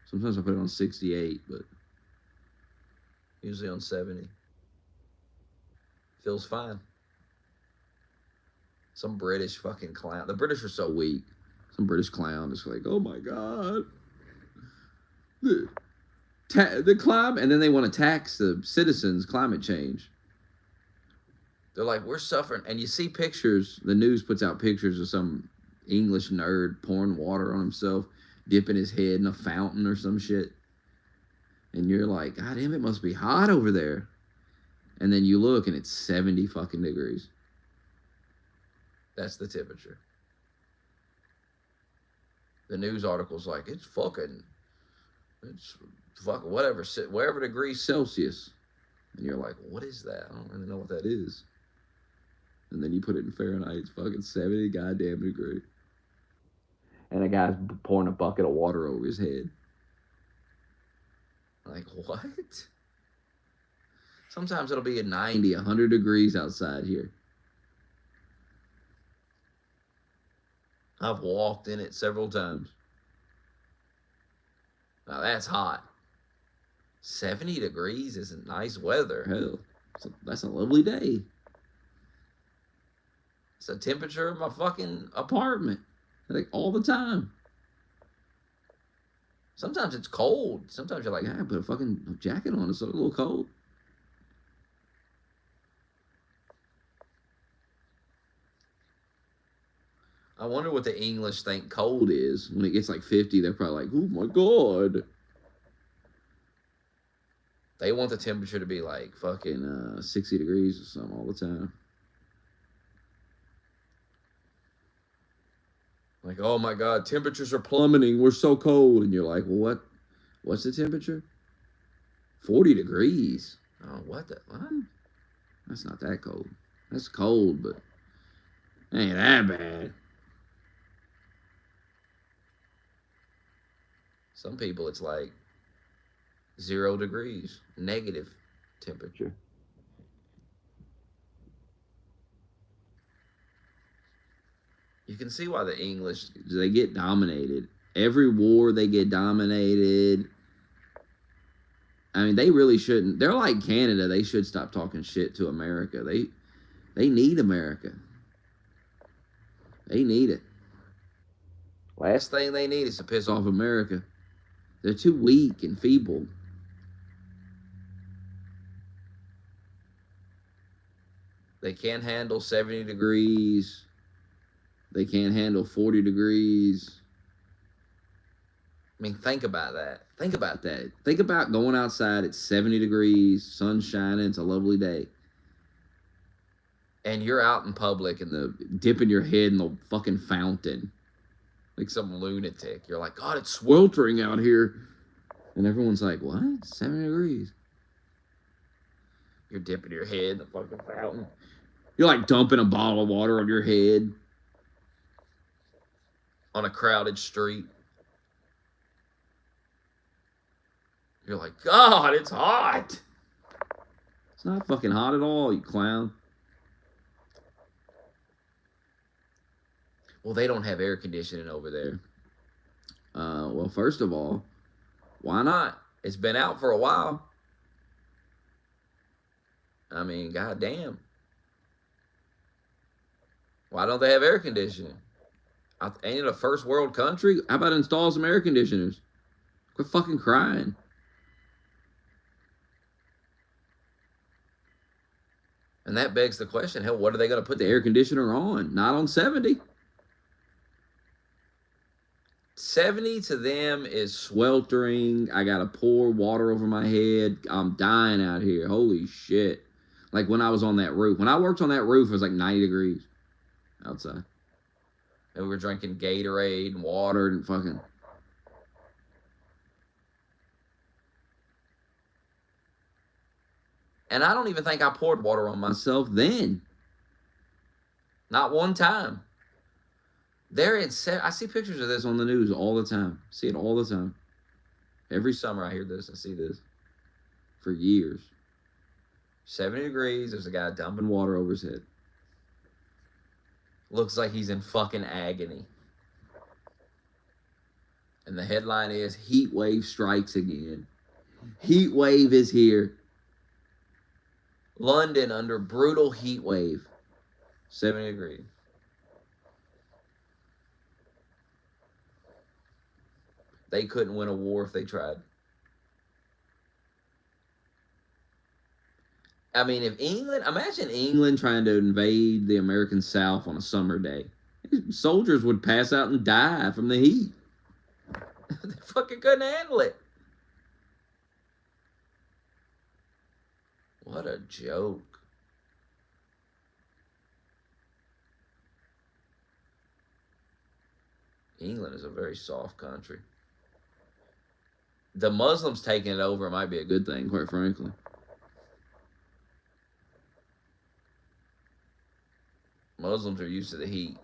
Sometimes I put it on 68, but usually on 70. Feels fine. Some British fucking clown. The British are so weak. Some British clown is like, oh my God. The climate, and then they want to tax the citizens climate change. They're like, we're suffering. And you see pictures, the news puts out pictures of some English nerd pouring water on himself, dipping his head in a fountain or some shit. And you're like, God damn, it must be hot over there. And then you look and it's 70 fucking degrees. That's the temperature. The news article's like, it's fucking whatever degrees Celsius. And you're like, what is that? I don't really know what that is. And then you put it in Fahrenheit, it's fucking 70 goddamn degrees. And a guy's pouring a bucket of water over his head. Like, what? Sometimes it'll be 90, 100 degrees outside here. I've walked in it several times. Now that's hot. 70 degrees isn't nice weather. Hell, that's a lovely day. It's the temperature of my fucking apartment. Like all the time. Sometimes it's cold. Sometimes you're like, I put a fucking jacket on. It's a little cold. I wonder what the English think cold is. When it gets like 50, they're probably like, oh my God. They want the temperature to be like fucking 60 degrees or something all the time. Like, oh my God, temperatures are plummeting. We're so cold. And you're like, well, what's the temperature? 40 degrees. Oh, what? That's not that cold. That's cold, but ain't that bad. Some people, it's like 0 degrees, negative temperature. You can see why the English, they get dominated. Every war, they get dominated. I mean, they really shouldn't. They're like Canada. They should stop talking shit to America. They need America. They need it. Last thing they need is to piss off America. They're too weak and feeble. They can't handle 70 degrees. They can't handle 40 degrees. I mean, think about that. Think about that. Think about going outside at 70 degrees, sun shining, it's a lovely day. And you're out in public and dipping your head in the fucking fountain. Like some lunatic. You're like, God, it's sweltering out here. And everyone's like, what? 70 degrees. You're dipping your head in the fucking fountain. You're like dumping a bottle of water on your head. On a crowded street. You're like, God, it's hot. It's not fucking hot at all, you clown. Well, they don't have air conditioning over there. Well, first of all, why not? It's been out for a while. I mean, goddamn. Why don't they have air conditioning? Ain't it a first world country? How about install some air conditioners? Quit fucking crying. And that begs the question, hell, what are they going to put the air conditioner on? Not on 70. 70 to them is sweltering. I got to pour water over my head. I'm dying out here. Holy shit. Like when I was on that roof. When I worked on that roof, it was like 90 degrees outside. And we were drinking Gatorade and water and fucking... And I don't even think I poured water on myself then. Not one time. I see pictures of this on the news all the time. See it all the time. Every summer I hear this. I see this. For years. 70 degrees. There's a guy dumping water over his head. Looks like he's in fucking agony. And the headline is, Heat Wave Strikes Again. Heat wave is here. London under brutal heat wave. 70 degrees. They couldn't win a war if they tried. I mean, imagine England trying to invade the American South on a summer day. Soldiers would pass out and die from the heat. They fucking couldn't handle it. What a joke. England is a very soft country. The Muslims taking it over might be a good thing, quite frankly. Muslims are used to the heat.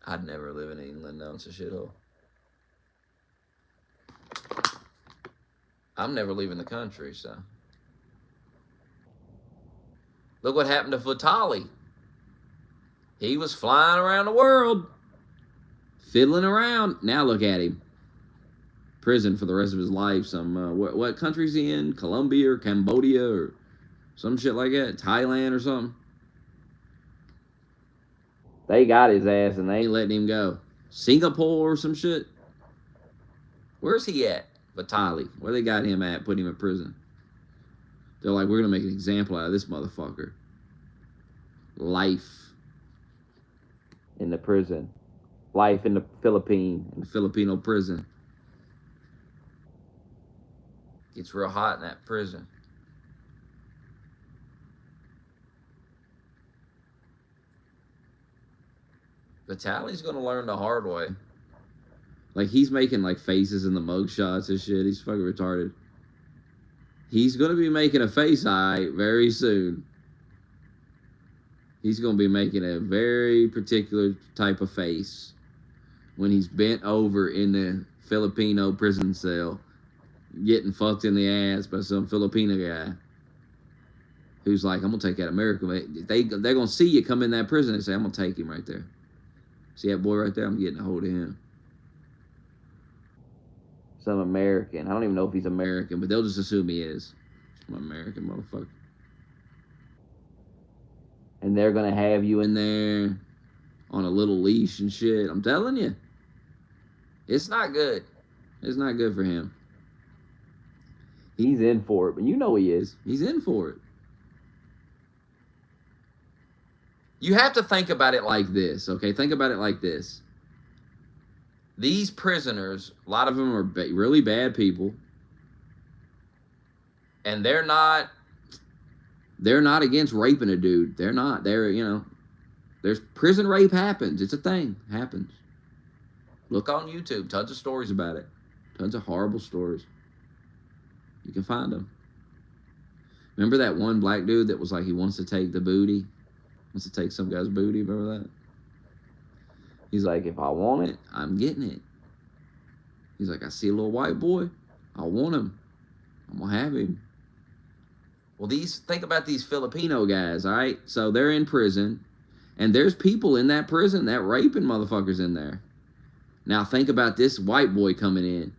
I'd never live in England. Now it's a shithole. I'm never leaving the country, so. Look what happened to Vitali. He was flying around the world, fiddling around. Now look at him. Prison for the rest of his life. What country's he in? Colombia or Cambodia or some shit like that? Thailand or something? They got his ass and they ain't letting him go. Singapore or some shit? Where's he at? Vitali. Where they got him at? Put him in prison. They're like, we're going to make an example out of this motherfucker. Life in the prison. Life in the Filipino prison. Gets real hot in that prison. Vitali's going to learn the hard way. Like, he's making, like, faces in the mugshots and shit. He's fucking retarded. He's going to be making a face eye very soon. He's gonna be making a very particular type of face when he's bent over in the Filipino prison cell, getting fucked in the ass by some Filipino guy who's like, I'm gonna take that American. They're gonna see you come in that prison and say, I'm gonna take him right there. See that boy right there? I'm getting a hold of him. Some American. I don't even know if he's American, but they'll just assume he is. Some American motherfucker. And they're gonna have you in there on a little leash and shit. I'm telling you. It's not good. It's not good for him. He's in for it, but you know he is. He's in for it. You have to think about it like this, okay? Think about it like this. These prisoners, a lot of them are really bad people, and they're not against raping a dude. They're not. There's prison rape happens. It's a thing. Happens. Look on YouTube. Tons of stories about it. Tons of horrible stories. You can find them. Remember that one black dude that was like, he wants to take the booty? Wants to take some guy's booty, remember that? He's like, if I want it, I'm getting it. He's like, I see a little white boy, I want him. I'm gonna have him. Well, think about these Filipino guys, all right? So they're in prison, and there's people in that prison that raping motherfuckers in there. Now think about this white boy coming in.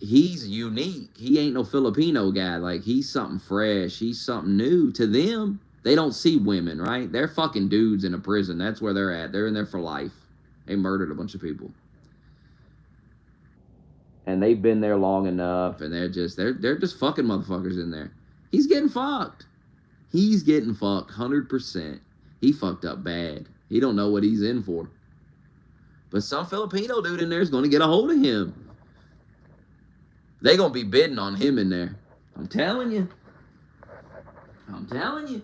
He's unique. He ain't no Filipino guy. Like, he's something fresh. He's something new. To them, they don't see women, right? They're fucking dudes in a prison. That's where they're at. They're in there for life. They murdered a bunch of people. And they've been there long enough, and they're just fucking motherfuckers in there. He's getting fucked. He's getting fucked 100%. He fucked up bad. He don't know what he's in for. But some Filipino dude in there is going to get a hold of him. They going to be bidding on him in there. I'm telling you. I'm telling you.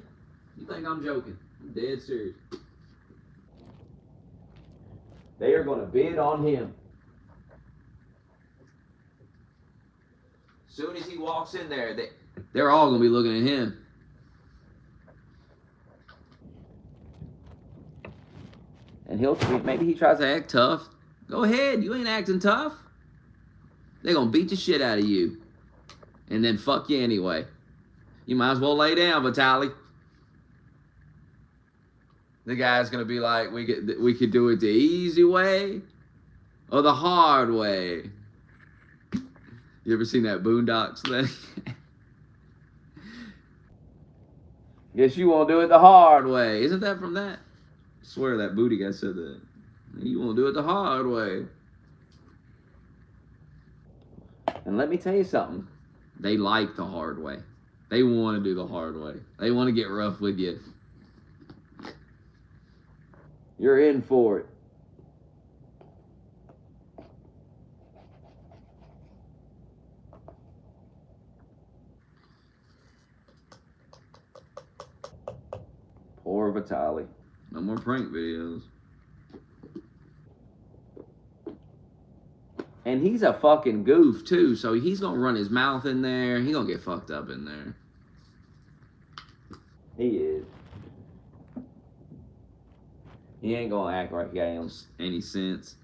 You think I'm joking? I'm dead serious. They are going to bid on him. As soon as he walks in there, they're all going to be looking at him. And maybe he tries to act tough. Go ahead, you ain't acting tough. They're going to beat the shit out of you. And then fuck you anyway. You might as well lay down, Vitali. The guy's going to be like, we could do it the easy way or the hard way. You ever seen that Boondocks thing? Guess you won't do it the hard way. Isn't that from that? I swear that booty guy said that. You won't do it the hard way. And let me tell you something. They like the hard way. They want to do the hard way. They want to get rough with you. You're in for it. Poor Vitali. No more prank videos. And he's a fucking goof, too, so he's going to run his mouth in there. He's going to get fucked up in there. He is. He ain't going to act like he has any sense.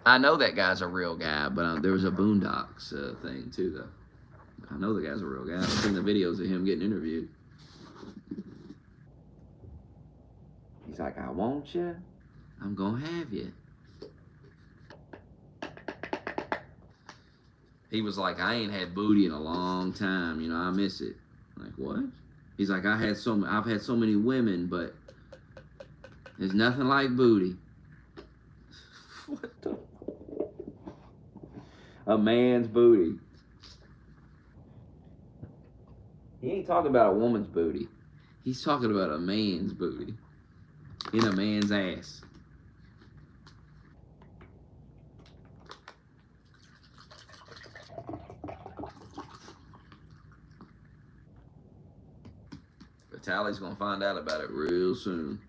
I know that guy's a real guy, but there was a Boondocks thing, too, though. I know the guy's a real guy. I've seen the videos of him getting interviewed. He's like, I want you. I'm going to have you. He was like, I ain't had booty in a long time. You know, I miss it. I'm like, what? He's like, I've had so many women, but there's nothing like booty. What the? A man's booty. He ain't talking about a woman's booty. He's talking about a man's booty. In a man's ass. Vitali's gonna find out about it real soon.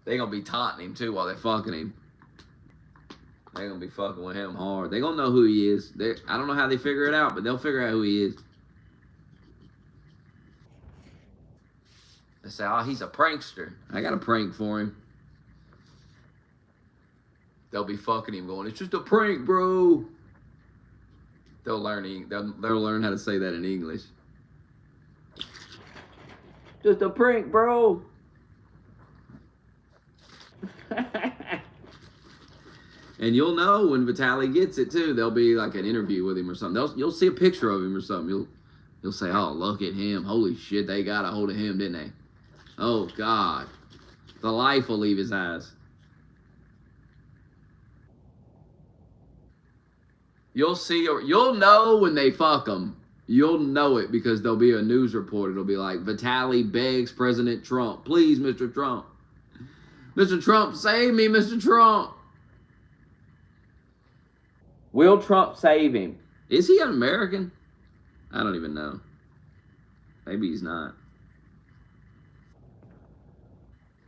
They gonna be taunting him too while they're fucking him. They're gonna be fucking with him hard. They gonna know who he is. I don't know how they figure it out, but they'll figure out who he is. They say, oh, he's a prankster. I got a prank for him. They'll be fucking him going, it's just a prank, bro. They'll learn how to say that in English. Just a prank, bro. And you'll know when Vitali gets it too. There'll be like an interview with him or something. You'll see a picture of him or something. You'll say, oh, look at him. Holy shit, they got a hold of him, didn't they? Oh, God. The life will leave his eyes. You'll know when they fuck him. You'll know it because there'll be a news report. It'll be like, Vitali begs President Trump, please, Mr. Trump. Mr. Trump, save me, Mr. Trump. Will Trump save him? Is he an American? I don't even know. Maybe he's not.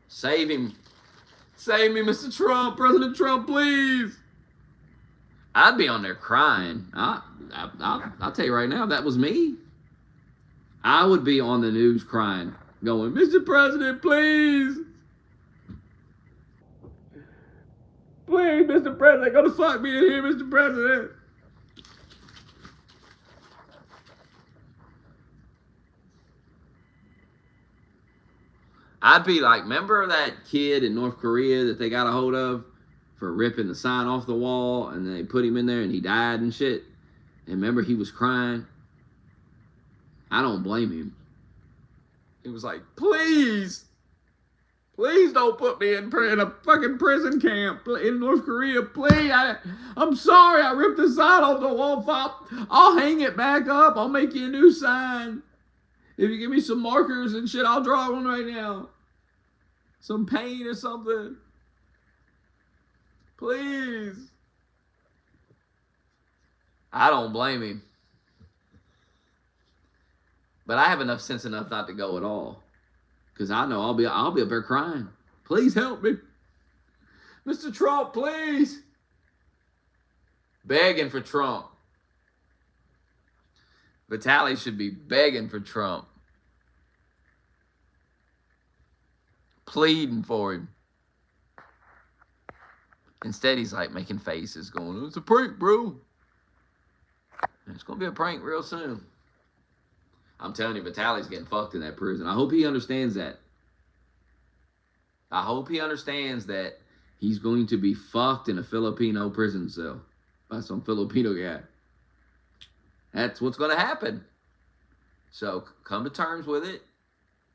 Save him. Save me, Mr. Trump. President Trump, please. I'd be on there crying. I'll tell you right now, if that was me, I would be on the news crying, going, Mr. President, please. Please, Mr. President, gonna fuck me in here, Mr. President. I'd be like, remember that kid in North Korea that they got a hold of for ripping the sign off the wall, and they put him in there and he died and shit? And remember he was crying? I don't blame him. He was like, please don't put me in a fucking prison camp in North Korea, please. I'm sorry, I ripped the sign off the wall. I'll hang it back up. I'll make you a new sign. If you give me some markers and shit, I'll draw one right now. Some paint or something. Please. I don't blame him. But I have enough sense enough not to go at all. Because I know I'll be up there crying. Please help me. Mr. Trump, please. Begging for Trump. Vitali should be begging for Trump. Pleading for him. Instead, he's like making faces going, it's a prank, bro. It's going to be a prank real soon. I'm telling you, Vitali's getting fucked in that prison. I hope he understands that. I hope he understands that he's going to be fucked in a Filipino prison cell by some Filipino guy. That's what's going to happen. So come to terms with it.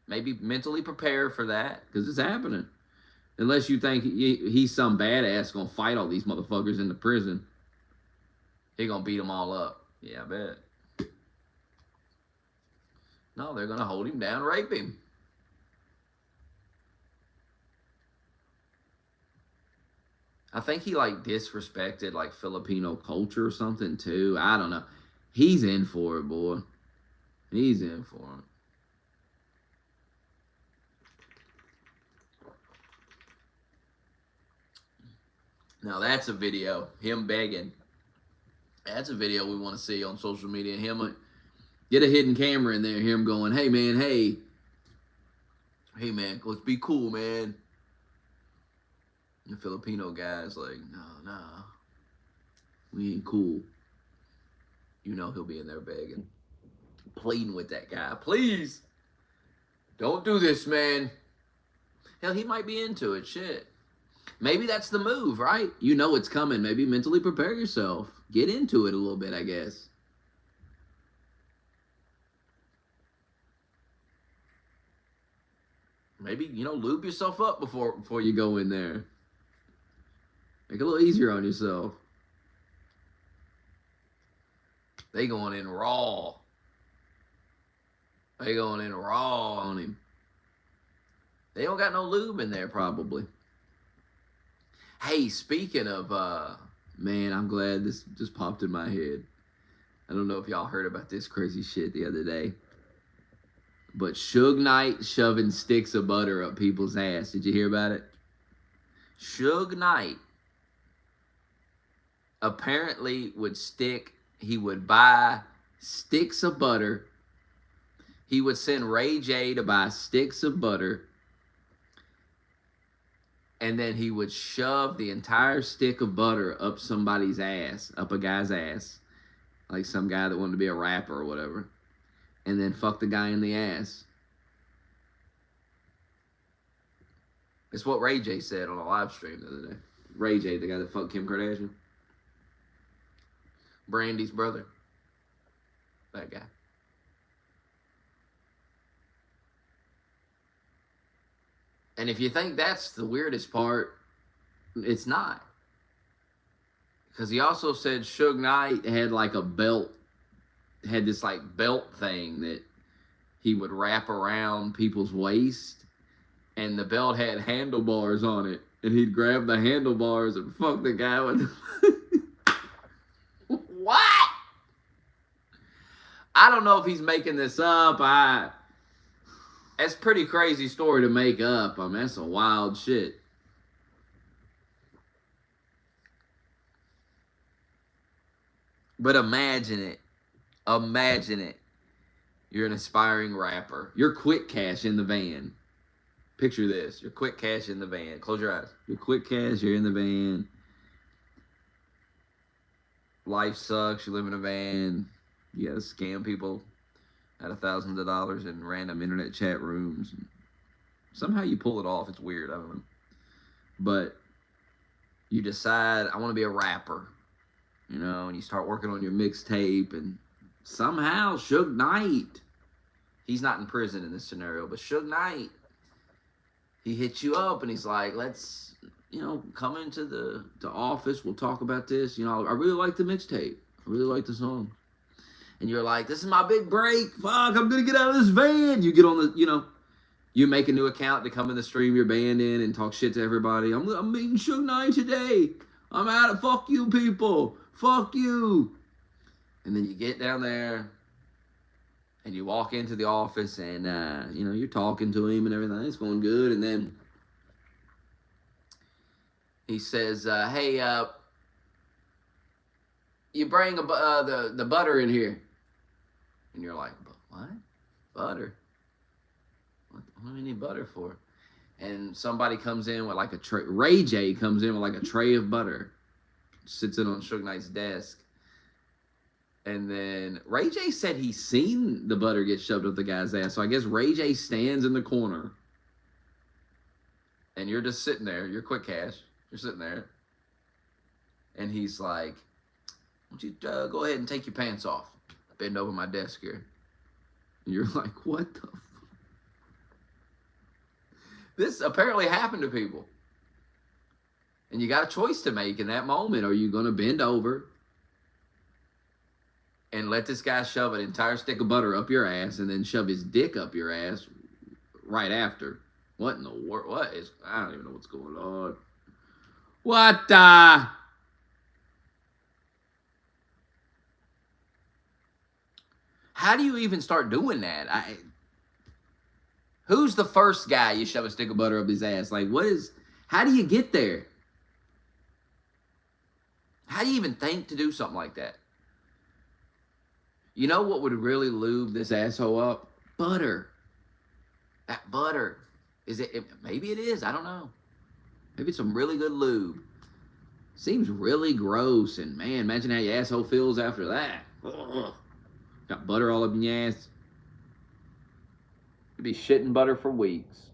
Maybe mentally prepare for that, because it's happening. Unless you think he's some badass going to fight all these motherfuckers in the prison. He going to beat them all up. Yeah, I bet. No, they're going to hold him down, rape him. I think he like disrespected like Filipino culture or something too. I don't know. He's in for it, boy. He's in for it. Now that's a video, him begging. That's a video we want to see on social media. Him get a hidden camera in there, him going, hey man, hey man, let's be cool, man. The Filipino guy's like, no, we ain't cool. You know he'll be in there begging, pleading with that guy. Please, don't do this, man. Hell, he might be into it, shit. Maybe that's the move, right? You know it's coming. Maybe mentally prepare yourself. Get into it a little bit, I guess. Maybe, lube yourself up before you go in there. Make it a little easier on yourself. They going in raw. They going in raw on him. They don't got no lube in there, probably. Hey, speaking of, man, I'm glad this just popped in my head. I don't know if y'all heard about this crazy shit the other day. But Suge Knight shoving sticks of butter up people's ass. Did you hear about it? Suge Knight apparently he would buy sticks of butter. He would send Ray J to buy sticks of butter, and then he would shove the entire stick of butter up somebody's ass, up a guy's ass, like some guy that wanted to be a rapper or whatever, and then fuck the guy in the ass. It's what Ray J said on a live stream the other day. Ray J, the guy that fucked Kim Kardashian. Brandy's brother. That guy. And if you think that's the weirdest part, it's not. Because he also said Suge Knight had like a belt, had this like belt thing that he would wrap around people's waist, and the belt had handlebars on it, and he'd grab the handlebars and fuck the guy with What? I don't know if he's making this up. That's a pretty crazy story to make up. I mean, that's some wild shit. But imagine it. Imagine it. You're an aspiring rapper. You're quick cash in the van. Picture this. You're quick cash in the van. Close your eyes. You're quick cash. You're in the van. Life sucks. You live in a van. You gotta scam people out of thousands of dollars in random internet chat rooms. Somehow you pull it off. It's weird. I don't know. But you decide, I want to be a rapper. You know, and you start working on your mixtape, and somehow Suge Knight, he's not in prison in this scenario, but Suge Knight, he hits you up and he's like, let's, you know, come into the office. We'll talk about this. You know, I really like the mixtape. I really like the song. And you're like, this is my big break. Fuck, I'm going to get out of this van. You get on the, you know, you make a new account to come in the stream your band in and talk shit to everybody. I'm meeting Suge Knight today. I'm out of, fuck you people. Fuck you. And then you get down there and you walk into the office and, you know, you're talking to him and everything. It's going good. And then he says, hey, you bring the butter in here. And you're like, what? Butter? What do we need butter for? And somebody comes in with like a tray. Ray J comes in with like a tray of butter. Sits it on Suge Knight's desk. And then Ray J said he's seen the butter get shoved up the guy's ass. So I guess Ray J stands in the corner. And you're just sitting there. You're quick cash. You're sitting there. And he's like, why don't you go ahead and take your pants off? Bend over my desk here. And you're like, what the fuck? This apparently happened to people. And you got a choice to make in that moment. Are you going to bend over and let this guy shove an entire stick of butter up your ass and then shove his dick up your ass right after? What in the world? What is... I don't even know what's going on. What the... How do you even start doing that? Who's the first guy you shove a stick of butter up his ass? Like, what is... How do you get there? How do you even think to do something like that? You know what would really lube this asshole up? Butter. That butter. Is it? Maybe it is. I don't know. Maybe it's some really good lube. Seems really gross. And man, imagine how your asshole feels after that. Ugh. Got butter all up in your ass. You'd be shitting butter for weeks.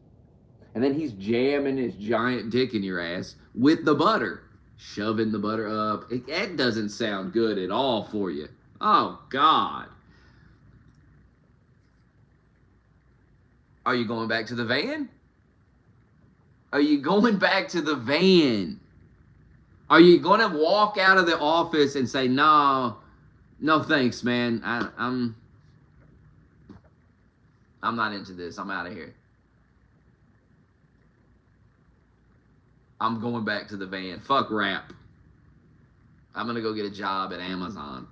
And then he's jamming his giant dick in your ass with the butter. Shoving the butter up. That doesn't sound good at all for you. Oh, God. Are you going back to the van? Are you going back to the van? Are you going to walk out of the office and say, no thanks, man. I'm not into this. I'm out of here. I'm going back to the van. Fuck rap. I'm going to go get a job at Amazon.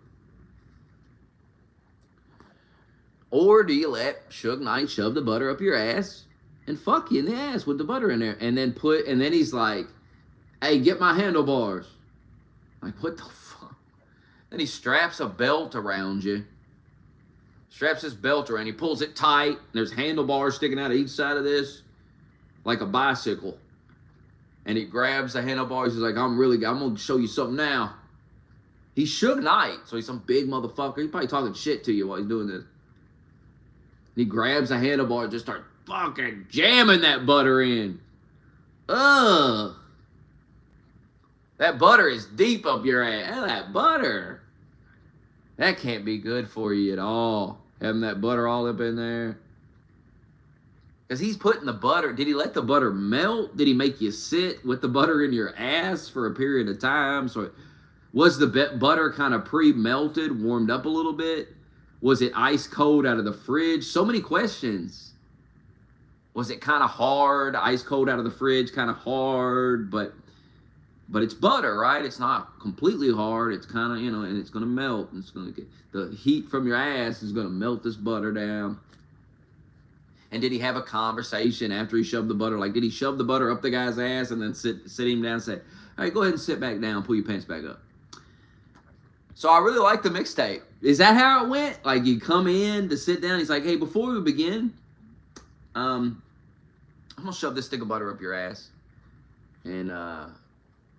Or do you let Suge Knight shove the butter up your ass and fuck you in the ass with the butter in there? And then he's like, hey, get my handlebars. Like, what the fuck? Then he straps a belt around you. Straps his belt around you, pulls it tight. There's handlebars sticking out of each side of this, like a bicycle. And he grabs the handlebars. He's like, I'm gonna show you something now. He's Suge Knight, so he's some big motherfucker. He's probably talking shit to you while he's doing this. He grabs the handlebar and just starts fucking jamming that butter in. Ugh. That butter is deep up your ass. That butter. That can't be good for you at all. Having that butter all up in there. Because he's putting the butter. Did he let the butter melt? Did he make you sit with the butter in your ass for a period of time? So was the butter kind of pre-melted, warmed up a little bit? Was it ice cold out of the fridge? So many questions. Was it kind of hard, ice cold out of the fridge, kind of hard, but it's butter, right? It's not completely hard. It's kind of, you know, and it's going to melt. It's going to get, the heat from your ass is going to melt this butter down. And did he have a conversation after he shoved the butter? Like, did he shove the butter up the guy's ass and then sit him down and say, all right, go ahead and sit back down, pull your pants back up? So I really like the mixtape. Is that how it went? Like, you come in to sit down. He's like, hey, before we begin, I'm going to shove this stick of butter up your ass. And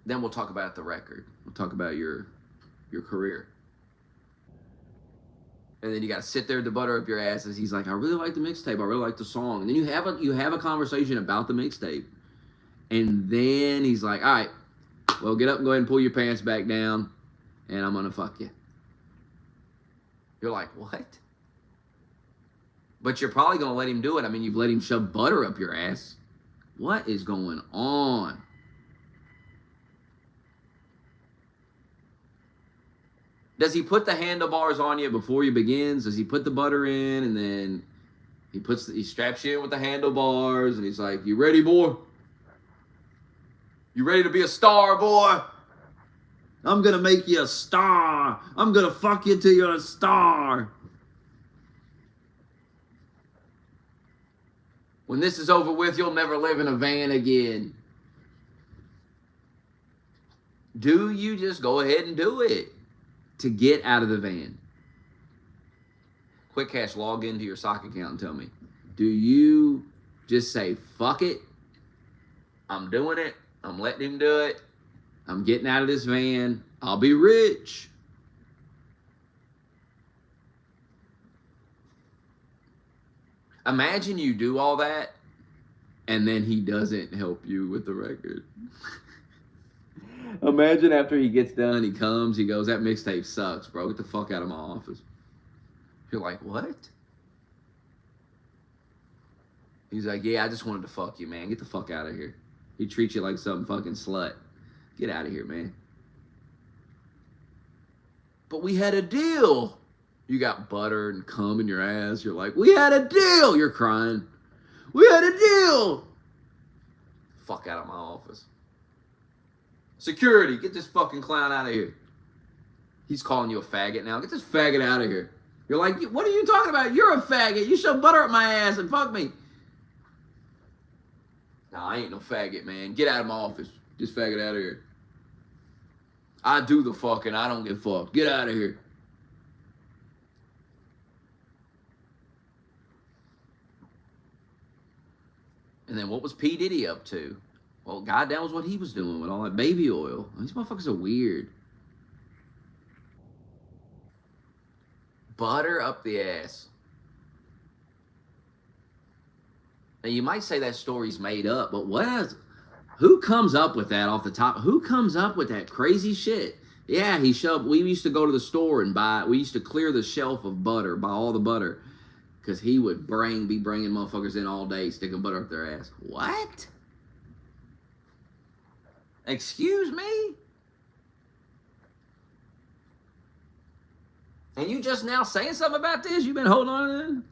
then we'll talk about the record. We'll talk about your career. And then you got to sit there with the butter up your ass. As he's like, I really like the mixtape. I really like the song. And then you have a conversation about the mixtape. And then he's like, all right, well, get up and go ahead and pull your pants back down. And I'm going to fuck you. You're like, what? But you're probably going to let him do it. I mean, you've let him shove butter up your ass. What is going on? Does he put the handlebars on you before he begins? Does he put the butter in and then he straps you in with the handlebars and he's like, you ready, boy? You ready to be a star, boy? I'm going to make you a star. I'm going to fuck you till you're a star. When this is over with, you'll never live in a van again. Do you just go ahead and do it to get out of the van? Quick Cash, log into your sock account and tell me. Do you just say, fuck it? I'm doing it. I'm letting him do it. I'm getting out of this van. I'll be rich. Imagine you do all that and then he doesn't help you with the record. Imagine after he gets done, he comes, he goes, that mixtape sucks, bro. Get the fuck out of my office. You're like, what? He's like, yeah, I just wanted to fuck you, man. Get the fuck out of here. He treats you like some fucking slut. Get out of here, man. But we had a deal. You got butter and cum in your ass. You're like, we had a deal. You're crying. We had a deal. Fuck out of my office. Security, get this fucking clown out of here. He's calling you a faggot now. Get this faggot out of here. You're like, what are you talking about? You're a faggot. You shove butter up my ass and fuck me. Nah, I ain't no faggot, man. Get out of my office. This faggot out of here. I do the fucking. I don't get fucked. Get out of here. And then what was P. Diddy up to? Well, goddamn was what he was doing with all that baby oil. These motherfuckers are weird. Butter up the ass. Now, you might say that story's made up, but who comes up with that off the top? Who comes up with that crazy shit? Yeah, we used to go to the store and we used to clear the shelf of butter, buy all the butter, because he would be bringing motherfuckers in all day, sticking butter up their ass. What? Excuse me? And you just now saying something about this? You've been holding on to this?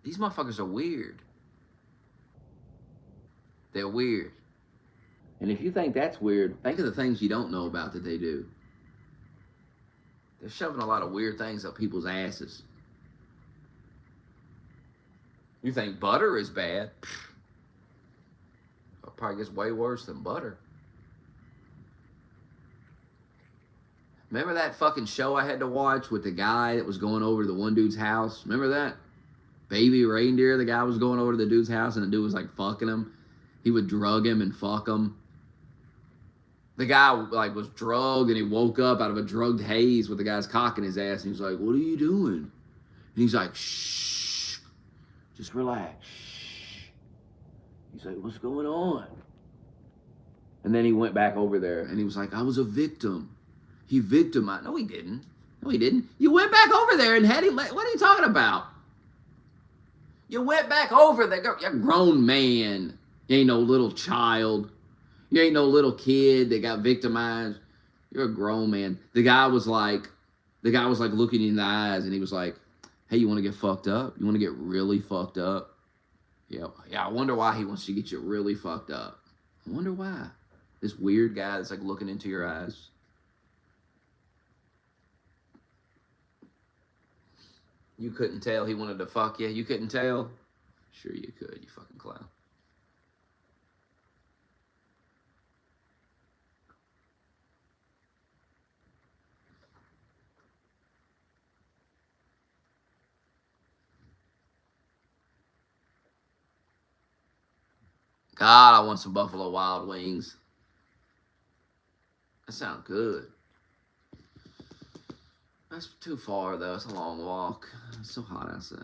These motherfuckers are weird. They're weird. And if you think that's weird, think of the things you don't know about that they do. They're shoving a lot of weird things up people's asses. You think butter is bad? It probably gets way worse than butter. Remember that fucking show I had to watch with the guy that was going over to the one dude's house? Remember that? Baby Reindeer, the guy was going over to the dude's house and the dude was like fucking him. He would drug him and fuck him. The guy like was drugged and he woke up out of a drugged haze with the guy's cock in his ass and he's like, "What are you doing?" And he's like, "Shh, just relax." Shh. He's like, "What's going on?" And then he went back over there and he was like, "I was a victim. He victimized." No, he didn't. No, he didn't. You went back over there and had him. What are you talking about? You went back over there. You're a grown man. You ain't no little child. You ain't no little kid that got victimized. You're a grown man. The guy was like looking you in the eyes and he was like, "Hey, you want to get fucked up? You want to get really fucked up?" Yeah. I wonder why he wants to get you really fucked up. I wonder why. This weird guy that's like looking into your eyes. You couldn't tell he wanted to fuck you? You couldn't tell? Sure you could, you fucking clown. God, I want some Buffalo Wild Wings. That sounds good. That's too far, though. It's a long walk. It's so hot outside.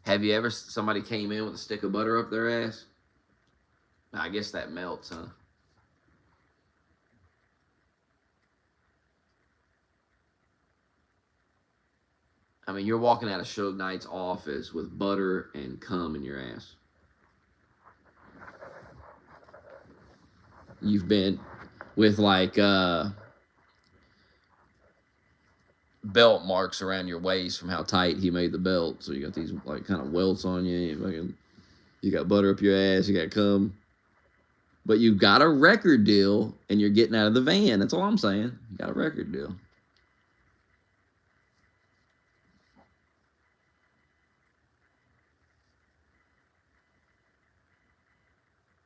Have you ever, somebody came in with a stick of butter up their ass? I guess that melts, huh? I mean, you're walking out of Suge Knight's office with butter and cum in your ass. You've been with like belt marks around your waist from how tight he made the belt. So you got these like kind of welts on you. You got butter up your ass. You got cum. But you got a record deal and you're getting out of the van. That's all I'm saying. You got a record deal.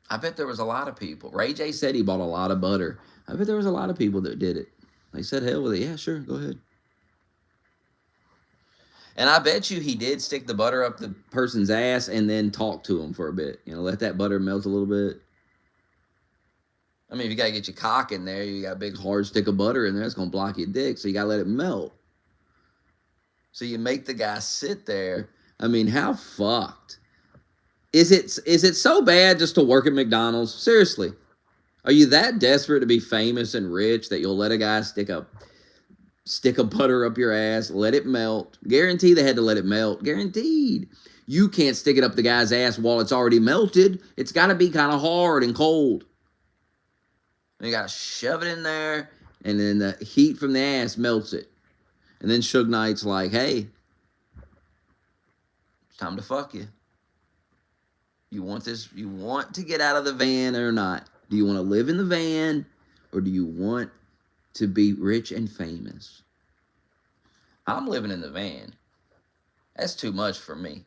I bet there was a lot of people. Ray J said he bought a lot of butter. I bet there was a lot of people that did it. They said, hell with it. Yeah, sure, go ahead. And I bet you he did stick the butter up the person's ass and then talk to him for a bit. You know, let that butter melt a little bit. I mean, if you got to get your cock in there, you got a big hard stick of butter in there, it's going to block your dick, so you got to let it melt. So you make the guy sit there. I mean, how fucked? Is it so bad just to work at McDonald's? Seriously. Are you that desperate to be famous and rich that you'll let a guy stick a butter up your ass, let it melt? Guarantee they had to let it melt. Guaranteed. You can't stick it up the guy's ass while it's already melted. It's got to be kind of hard and cold. And you got to shove it in there, and then the heat from the ass melts it. And then Suge Knight's like, hey, it's time to fuck you. You want this? You want to get out of the van or not? Do you want to live in the van, or do you want to be rich and famous? I'm living in the van. That's too much for me.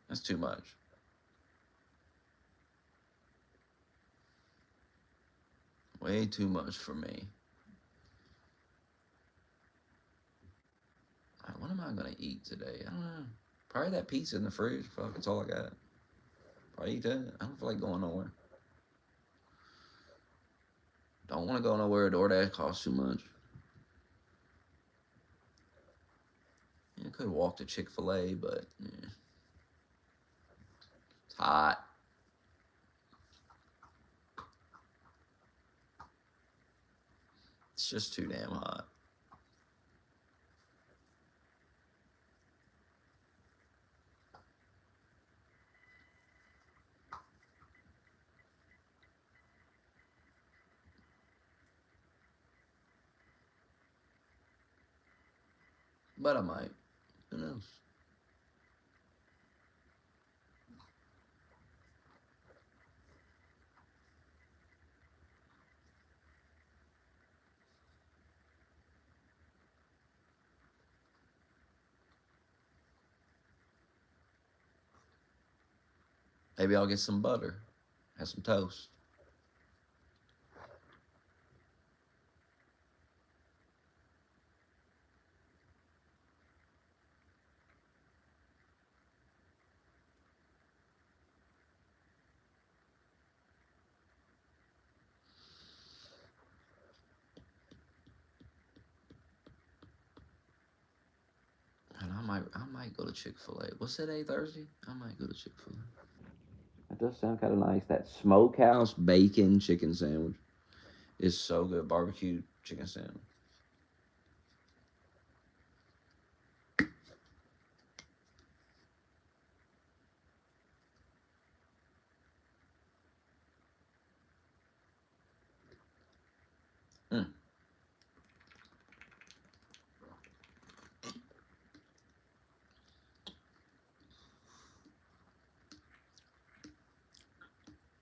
That's too much. Way too much for me. What am I going to eat today? I don't know. Probably that pizza in the fridge. Fuck, that's all I got. Probably eat that. I don't feel like going nowhere. Don't want to go nowhere. DoorDash costs too much. Yeah, could walk to Chick-fil-A, but yeah. It's hot. It's just too damn hot. But I might. Who knows? Maybe I'll get some butter. Have some toast. And I might go to Chick-fil-A. What's today, Thursday? I might go to Chick-fil-A. That does sound kind of nice. That smokehouse bacon chicken sandwich is so good. Barbecue chicken sandwich. Mm.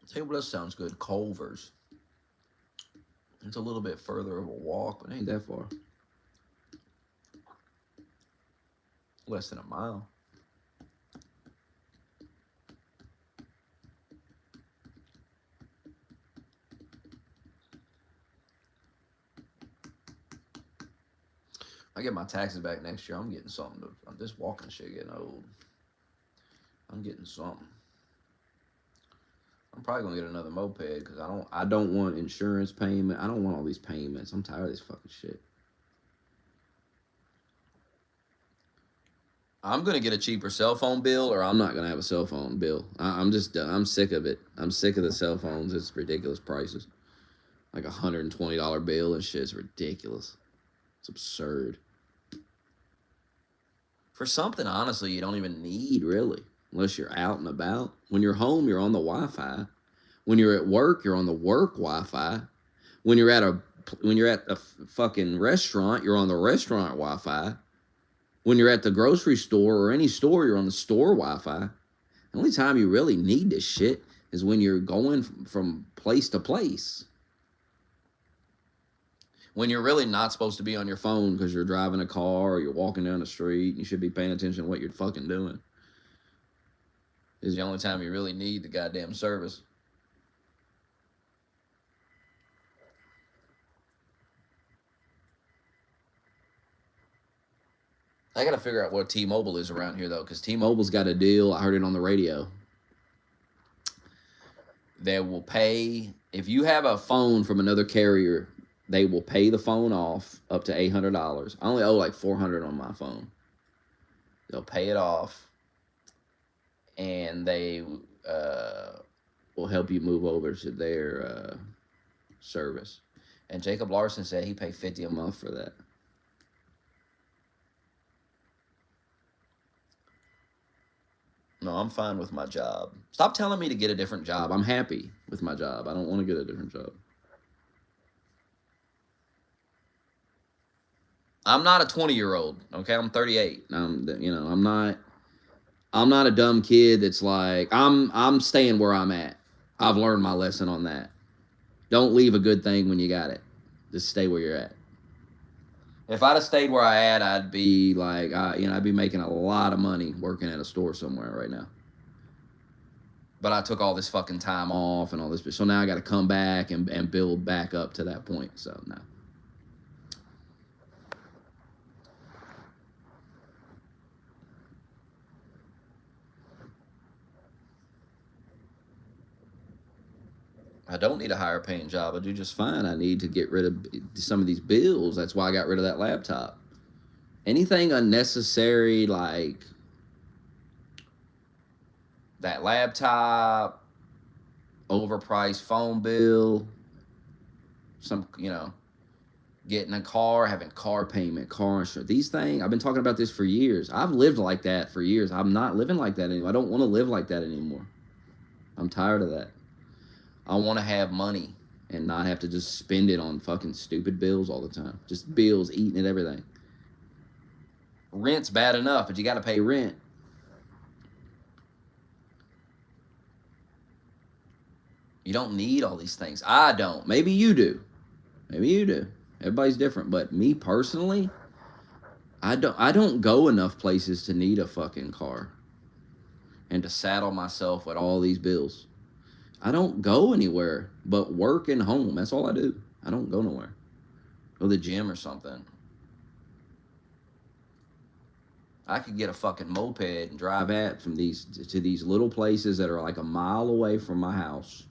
Tell you what else sounds good. Culver's. It's a little bit further of a walk, but it ain't that far. Less than a mile. I get my taxes back next year. I'm getting something. This walking shit getting old. I'm getting something. I'm probably gonna get another moped because I don't want insurance payment. I don't want all these payments. I'm tired of this fucking shit. I'm gonna get a cheaper cell phone bill, or I'm not gonna have a cell phone bill. I'm just done. I'm sick of it. I'm sick of the cell phones. It's ridiculous prices. Like $120 bill and shit. It's ridiculous. It's absurd. For something, honestly, you don't even need, really, unless you're out and about. When you're home, you're on the Wi-Fi. When you're at work, you're on the work Wi-Fi. When you're at a fucking restaurant, you're on the restaurant Wi-Fi. When you're at the grocery store or any store, you're on the store Wi-Fi. The only time you really need this shit is when you're going from place to place. When you're really not supposed to be on your phone because you're driving a car or you're walking down the street, you should be paying attention to what you're fucking doing. This is the only time you really need the goddamn service. I gotta figure out what T-Mobile is around here though, because T-Mobile's got a deal. I heard it on the radio. They will pay if you have a phone from another carrier. They will pay the phone off up to $800. I only owe like $400 on my phone. They'll pay it off, and they will help you move over to their service. And Jacob Larson said he paid $50 a month for that. No, I'm fine with my job. Stop telling me to get a different job. I'm happy with my job. I don't want to get a different job. I'm not a 20-year-old, okay? I'm 38. I'm not a dumb kid that's like, I'm staying where I'm at. I've learned my lesson on that. Don't leave a good thing when you got it. Just stay where you're at. If I'd have stayed where I at, I'd be like, I'd be making a lot of money working at a store somewhere right now. But I took all this fucking time off and all this. So now I got to come back and build back up to that point. So no. I don't need a higher paying job. I do just fine. I need to get rid of some of these bills. That's why I got rid of that laptop. Anything unnecessary like that laptop, overpriced phone bill, getting a car, having car payment, car insurance. These things, I've been talking about this for years. I've lived like that for years. I'm not living like that anymore. I don't want to live like that anymore. I'm tired of that. I want to have money and not have to just spend it on fucking stupid bills all the time. Just bills, eating and everything. Rent's bad enough, but you got to pay rent. You don't need all these things. I don't. Maybe you do. Maybe you do. Everybody's different, but me personally, I don't go enough places to need a fucking car and to saddle myself with all these bills. I don't go anywhere but work and home. That's all I do. I don't go nowhere. Go to the gym or something. I could get a fucking moped and drive from these to these little places that are like a mile away from my house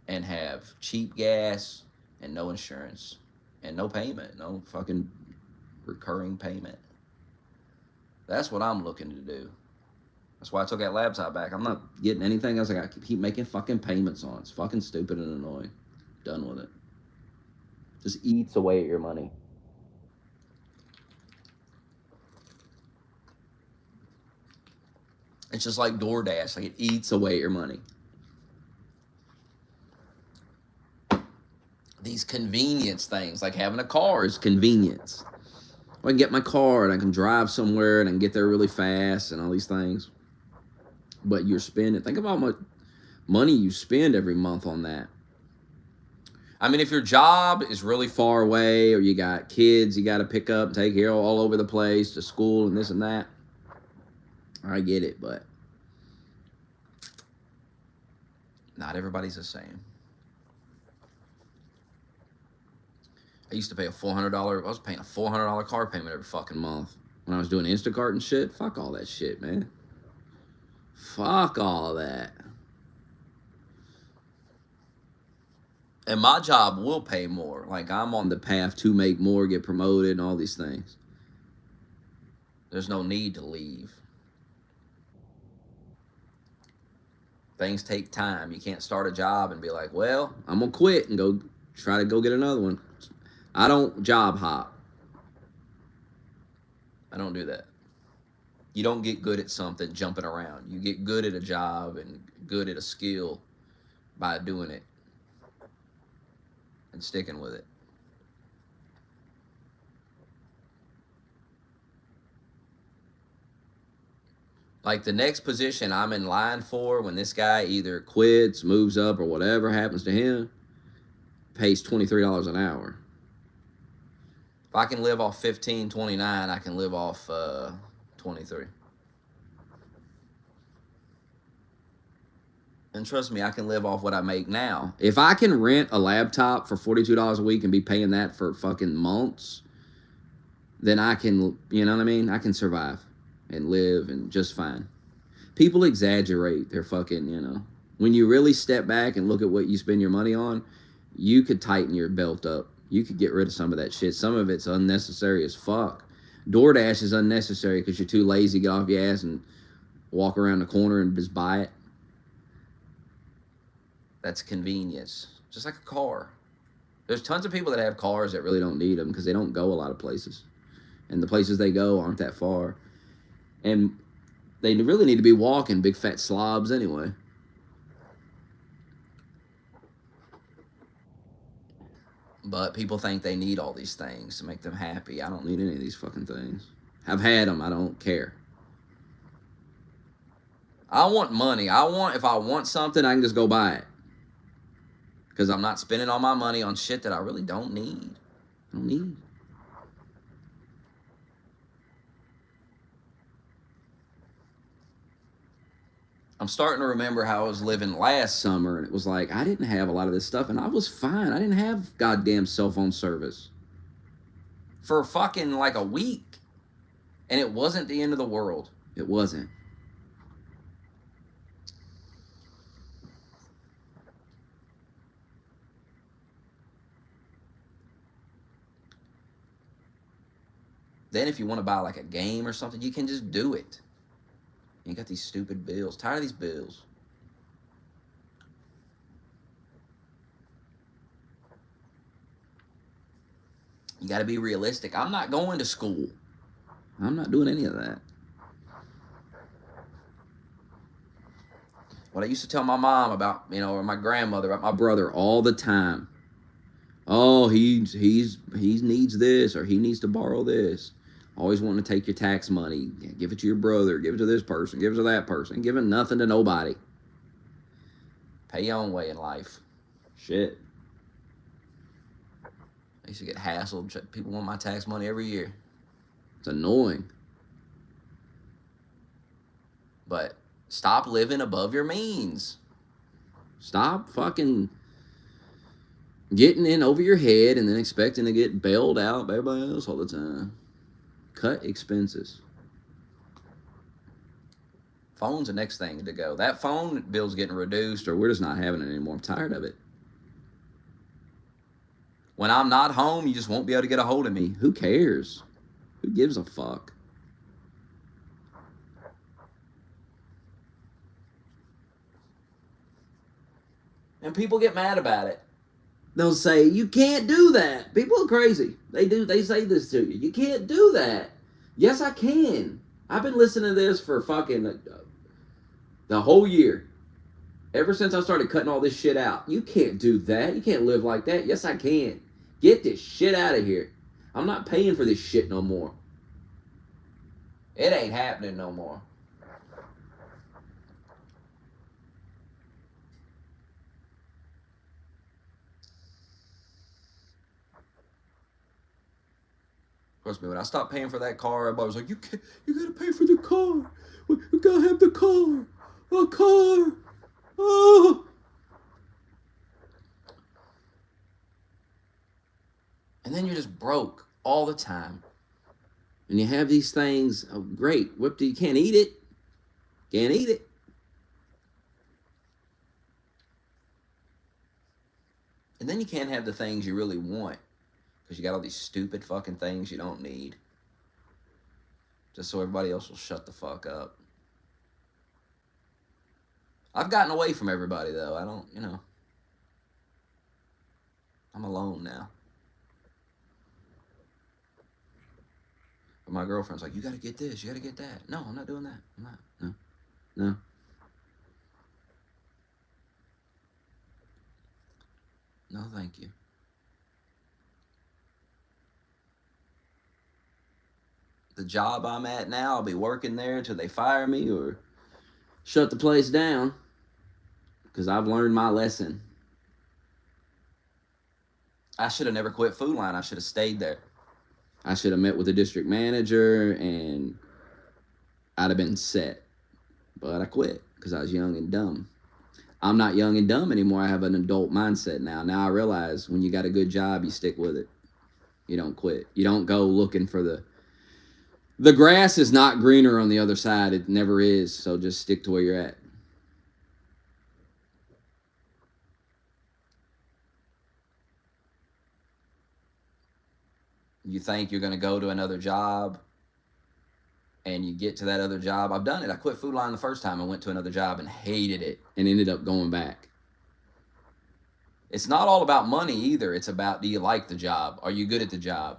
and have cheap gas and no insurance and no payment, no fucking recurring payment. That's what I'm looking to do. That's why I took that laptop back. I'm not getting anything else. I got to keep making fucking payments on. It's fucking stupid and annoying. Done with it. Just eats away at your money. It's just like DoorDash. Like, it eats away at your money. These convenience things, like having a car, is convenience. I can get my car and I can drive somewhere and I can get there really fast and all these things. But you're spending, think about how much money you spend every month on that. I mean, if your job is really far away or you got kids you got to pick up and take care of all over the place to school and this and that, I get it, but not everybody's the same. I used to pay I was paying a $400 car payment every fucking month when I was doing Instacart and shit. Fuck all that shit, man. Fuck all that. And my job will pay more. Like, I'm on the path to make more, get promoted, and all these things. There's no need to leave. Things take time. You can't start a job and be like, well, I'm going to quit and go try to go get another one. I don't job hop. I don't do that. You don't get good at something jumping around. You get good at a job and good at a skill by doing it and sticking with it. Like, the next position I'm in line for, when this guy either quits, moves up, or whatever happens to him, pays $23 an hour. If I can live off $15.29, I can live off 23. And trust me, I can live off what I make now. If I can rent a laptop for $42 a week and be paying that for fucking months, then I can, you know what I mean? I can survive and live and just fine. People exaggerate their fucking, you know. When you really step back and look at what you spend your money on, you could tighten your belt up. You could get rid of some of that shit. Some of it's unnecessary as fuck. DoorDash is unnecessary because you're too lazy to get off your ass and walk around the corner and just buy it. That's convenience. Just like a car. There's tons of people that have cars that really don't need them because they don't go a lot of places. And the places they go aren't that far. And they really need to be walking, big fat slobs anyway. But people think they need all these things to make them happy. I don't need any of these fucking things. I've had them. I don't care. I want money. If I want something, I can just go buy it. Because I'm not spending all my money on shit that I really don't need. I don't need. I'm starting to remember how I was living last summer, and it was like, I didn't have a lot of this stuff, and I was fine. I didn't have goddamn cell phone service for fucking like a week, and it wasn't the end of the world. It wasn't. Then if you want to buy like a game or something, you can just do it. You got these stupid bills. Tired of these bills. You got to be realistic. I'm not going to school. I'm not doing any of that. What I used to tell my mom about, you know, or my grandmother, about my brother all the time. Oh, he needs this, or he needs to borrow this. Always wanting to take your tax money, give it to your brother, give it to this person, give it to that person, giving nothing to nobody. Pay your own way in life. Shit. I used to get hassled. People want my tax money every year. It's annoying. But stop living above your means. Stop fucking getting in over your head and then expecting to get bailed out by everybody else all the time. Cut expenses. Phone's the next thing to go. That phone bill's getting reduced, or we're just not having it anymore. I'm tired of it. When I'm not home, you just won't be able to get a hold of me. Who cares? Who gives a fuck? And people get mad about it. They'll say, you can't do that. People are crazy. They say this to you. You can't do that. Yes, I can. I've been listening to this for fucking the whole year. Ever since I started cutting all this shit out. You can't do that. You can't live like that. Yes, I can. Get this shit out of here. I'm not paying for this shit no more. It ain't happening no more. Trust me, when I stopped paying for that car, everybody was like, you gotta pay for the car. We gotta have the car. A car. Oh. And then you're just broke all the time. And you have these things, oh, great, you can't eat it. Can't eat it. And then you can't have the things you really want. Because you got all these stupid fucking things you don't need. Just so everybody else will shut the fuck up. I've gotten away from everybody, though. I don't, I'm alone now. But my girlfriend's like, you gotta get this, you gotta get that. No, I'm not doing that. I'm not. No. No, thank you. The job I'm at now, I'll be working there until they fire me or shut the place down. Because I've learned my lesson. I should have never quit Food Line. I should have stayed there. I should have met with the district manager and I'd have been set. But I quit because I was young and dumb. I'm not young and dumb anymore. I have an adult mindset now. Now I realize when you got a good job, you stick with it. You don't quit. You don't go looking for the grass is not greener on the other side. It never is. So just stick to where you're at. You think you're going to go to another job and you get to that other job. I've done it. I quit Food Line the first time. I went to another job and hated it and ended up going back. It's not all about money either. It's about, do you like the job? Are you good at the job?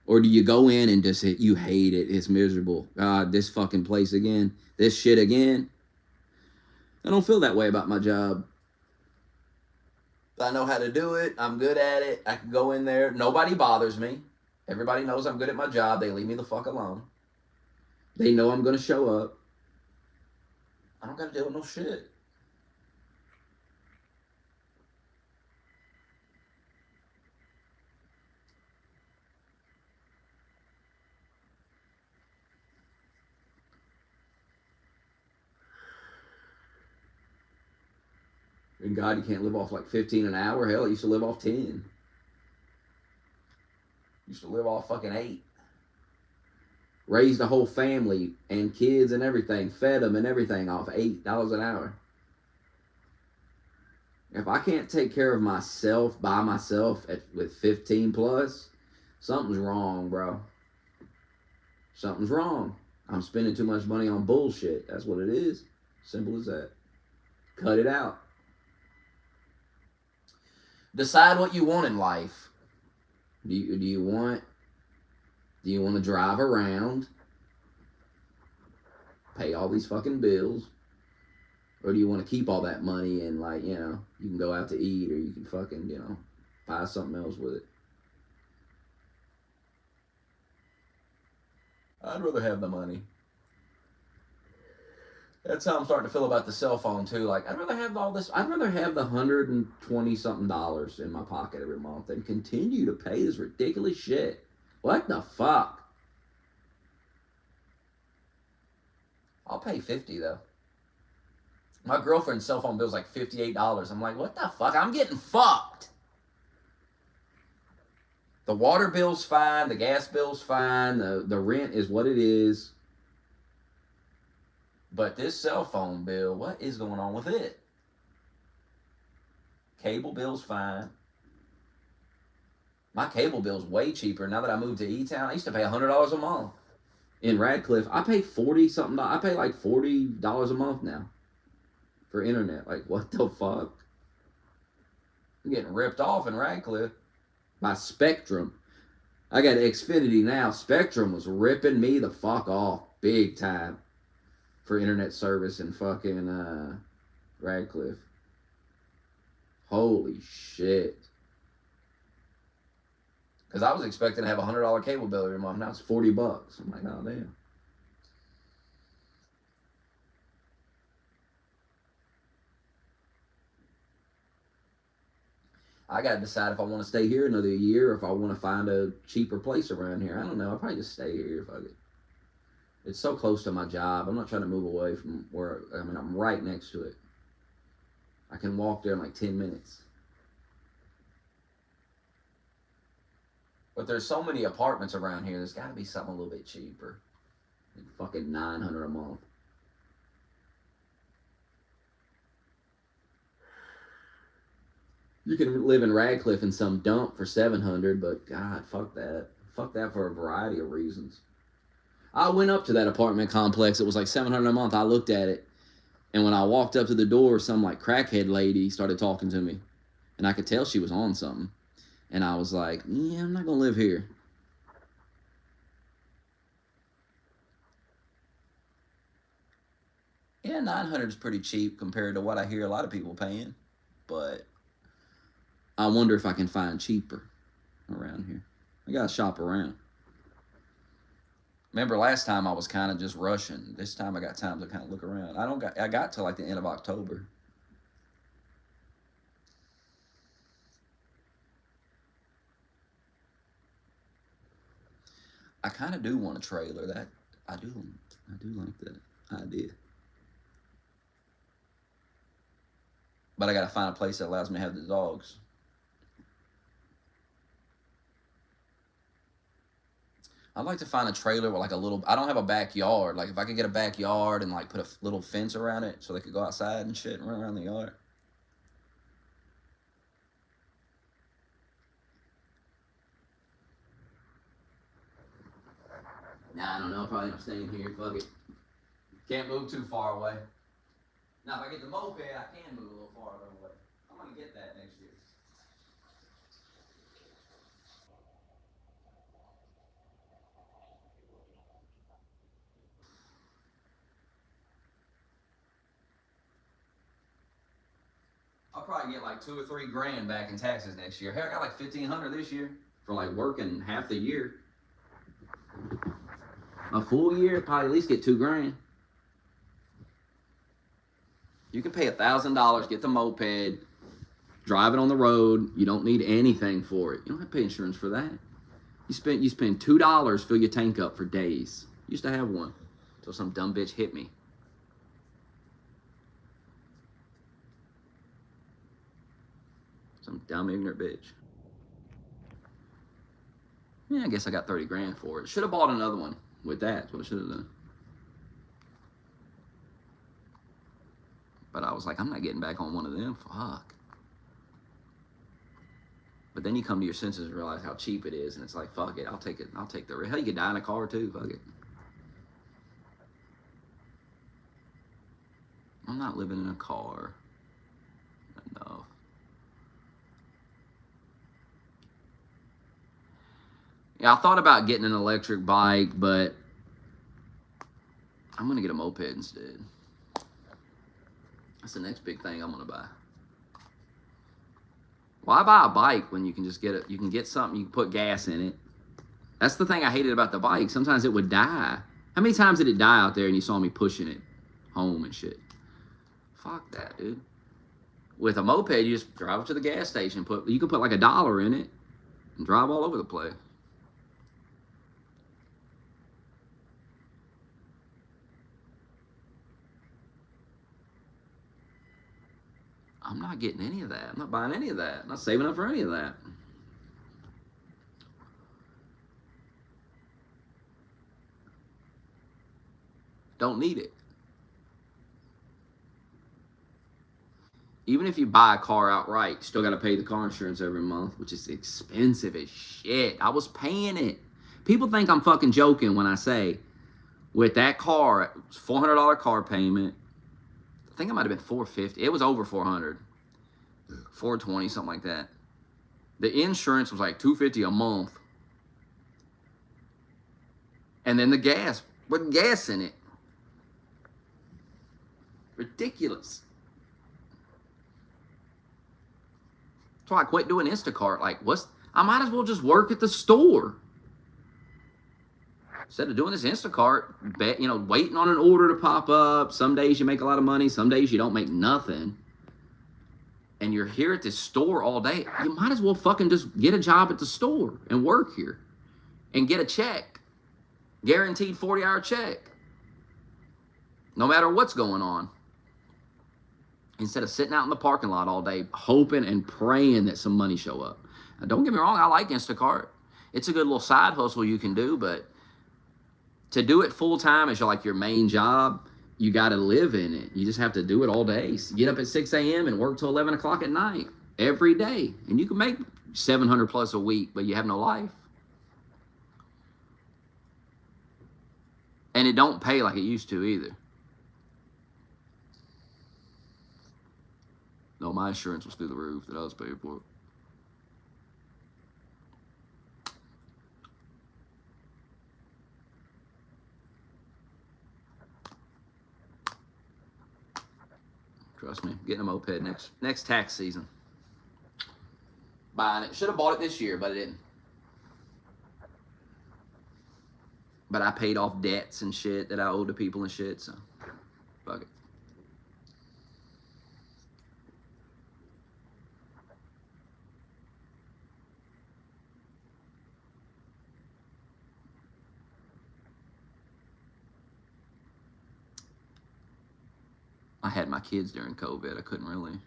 Or do you go in and just you hate it? It's miserable. God, this fucking place again. This shit again. I don't feel that way about my job. I know how to do it. I'm good at it. I can go in there. Nobody bothers me. Everybody knows I'm good at my job. They leave me the fuck alone. They know I'm going to show up. I don't got to deal with no shit. And God, you can't live off like 15 an hour. Hell, I used to live off 10. Used to live off fucking 8. Raised a whole family and kids and everything. Fed them and everything off $8 an hour. If I can't take care of myself by myself with 15 plus, something's wrong, bro. Something's wrong. I'm spending too much money on bullshit. That's what it is. Simple as that. Cut it out. Decide what you want in life. Do you want to drive around, pay all these fucking bills, or do you want to keep all that money and you can go out to eat or you can fucking, buy something else with it? I'd rather have the money. That's how I'm starting to feel about the cell phone too. Like, I'd rather have all this. I'd rather have the $120-something in my pocket every month than continue to pay this ridiculous shit. What the fuck? I'll pay $50 though. My girlfriend's cell phone bill's like $58. I'm like, what the fuck? I'm getting fucked. The water bill's fine. The gas bill's fine. The rent is what it is. But this cell phone bill, what is going on with it? Cable bill's fine. My cable bill's way cheaper now that I moved to E-Town. I used to pay $100 a month. In Radcliffe, I pay 40-something. I pay like $40 a month now for internet. Like, what the fuck? I'm getting ripped off in Radcliffe by Spectrum. I got Xfinity now. Spectrum was ripping me the fuck off big time for internet service in fucking Radcliffe. Holy shit. Because I was expecting to have a $100 cable bill every month. Now it's $40. I'm like, oh, damn. I got to decide if I want to stay here another year or if I want to find a cheaper place around here. I don't know. I'll probably just stay here. Fuck it. It's so close to my job. I'm not trying to move away from where, I mean, I'm right next to it. I can walk there in like 10 minutes. But there's so many apartments around here, there's got to be something a little bit cheaper. Like fucking $900 a month. You can live in Radcliffe in some dump for $700, but God, fuck that. Fuck that for a variety of reasons. I went up to that apartment complex. It was like $700 a month. I looked at it, and when I walked up to the door, some like crackhead lady started talking to me, and I could tell she was on something. And I was like, yeah, I'm not going to live here. Yeah, $900 is pretty cheap compared to what I hear a lot of people paying. But I wonder if I can find cheaper around here. I got to shop around. Remember last time I was kind of just rushing. This time I got time to kind of look around. I got to like the end of October. I kind of do want a trailer. That I do like that idea. But I gotta find a place that allows me to have the dogs. I'd like to find a trailer with like a little. I don't have a backyard. Like if I could get a backyard and like put a little fence around it so they could go outside and shit and run around the yard. Nah, I don't know. I'll probably end up staying here. Fuck it. Can't move too far away. Now, if I get the moped, I can move a little farther away. I'm going to get that next year. I'll probably get like $2 or $3 grand back in taxes next year. Hell, I got like $1,500 this year for like working half the year. A full year, probably at least get $2 grand. You can pay $1,000, get the moped, drive it on the road. You don't need anything for it. You don't have to pay insurance for that. You spend $2, fill your tank up for days. Used to have one until some dumb bitch hit me. Some dumb ignorant bitch. Yeah, I guess I got 30 grand for it. Should have bought another one with that. That's what I should have done. But I was like, I'm not getting back on one of them. Fuck. But then you come to your senses and realize how cheap it is, and it's like, fuck it, I'll take it. I'll take the risk. Hell, you could die in a car too. Fuck it. I'm not living in a car. Enough. Yeah, I thought about getting an electric bike, but I'm gonna get a moped instead. That's the next big thing I'm gonna buy. Why buy a bike when you can just get it? You can get something, you can put gas in it, That's the thing I hated about the bike. Sometimes it would die. How many times did it die out there and you saw me pushing it home and shit? Fuck that, dude. With a moped, you just drive it to the gas station. You can put like $1 in it and drive all over the place. I'm not getting any of that. I'm not buying any of that. I'm not saving up for any of that. Don't need it. Even if you buy a car outright, you still got to pay the car insurance every month, which is expensive as shit. I was paying it. People think I'm fucking joking when I say, with that car, $400 car payment. I think it might have been $450. It was over $400, $420, something like that. The insurance was like $250 a month, and then the gas with gas in it. Ridiculous. So I quit doing Instacart. Like, I might as well just work at the store. Instead of doing this Instacart, waiting on an order to pop up. Some days you make a lot of money. Some days you don't make nothing. And you're here at this store all day. You might as well fucking just get a job at the store and work here. And get a check. Guaranteed 40-hour check. No matter what's going on. Instead of sitting out in the parking lot all day hoping and praying that some money show up. Now, don't get me wrong, I like Instacart. It's a good little side hustle you can do, but to do it full time as your main job, you got to live in it. You just have to do it all day. So get up at 6 a.m. and work till 11 o'clock at night every day. And you can make 700 plus a week, but you have no life. And it don't pay like it used to either. No, my insurance was through the roof that I was paying for. Trust me, getting a moped next tax season. Buying it. Should have bought it this year, but I didn't. But I paid off debts and shit that I owed to people and shit, so fuck it. I had my kids during COVID. I couldn't really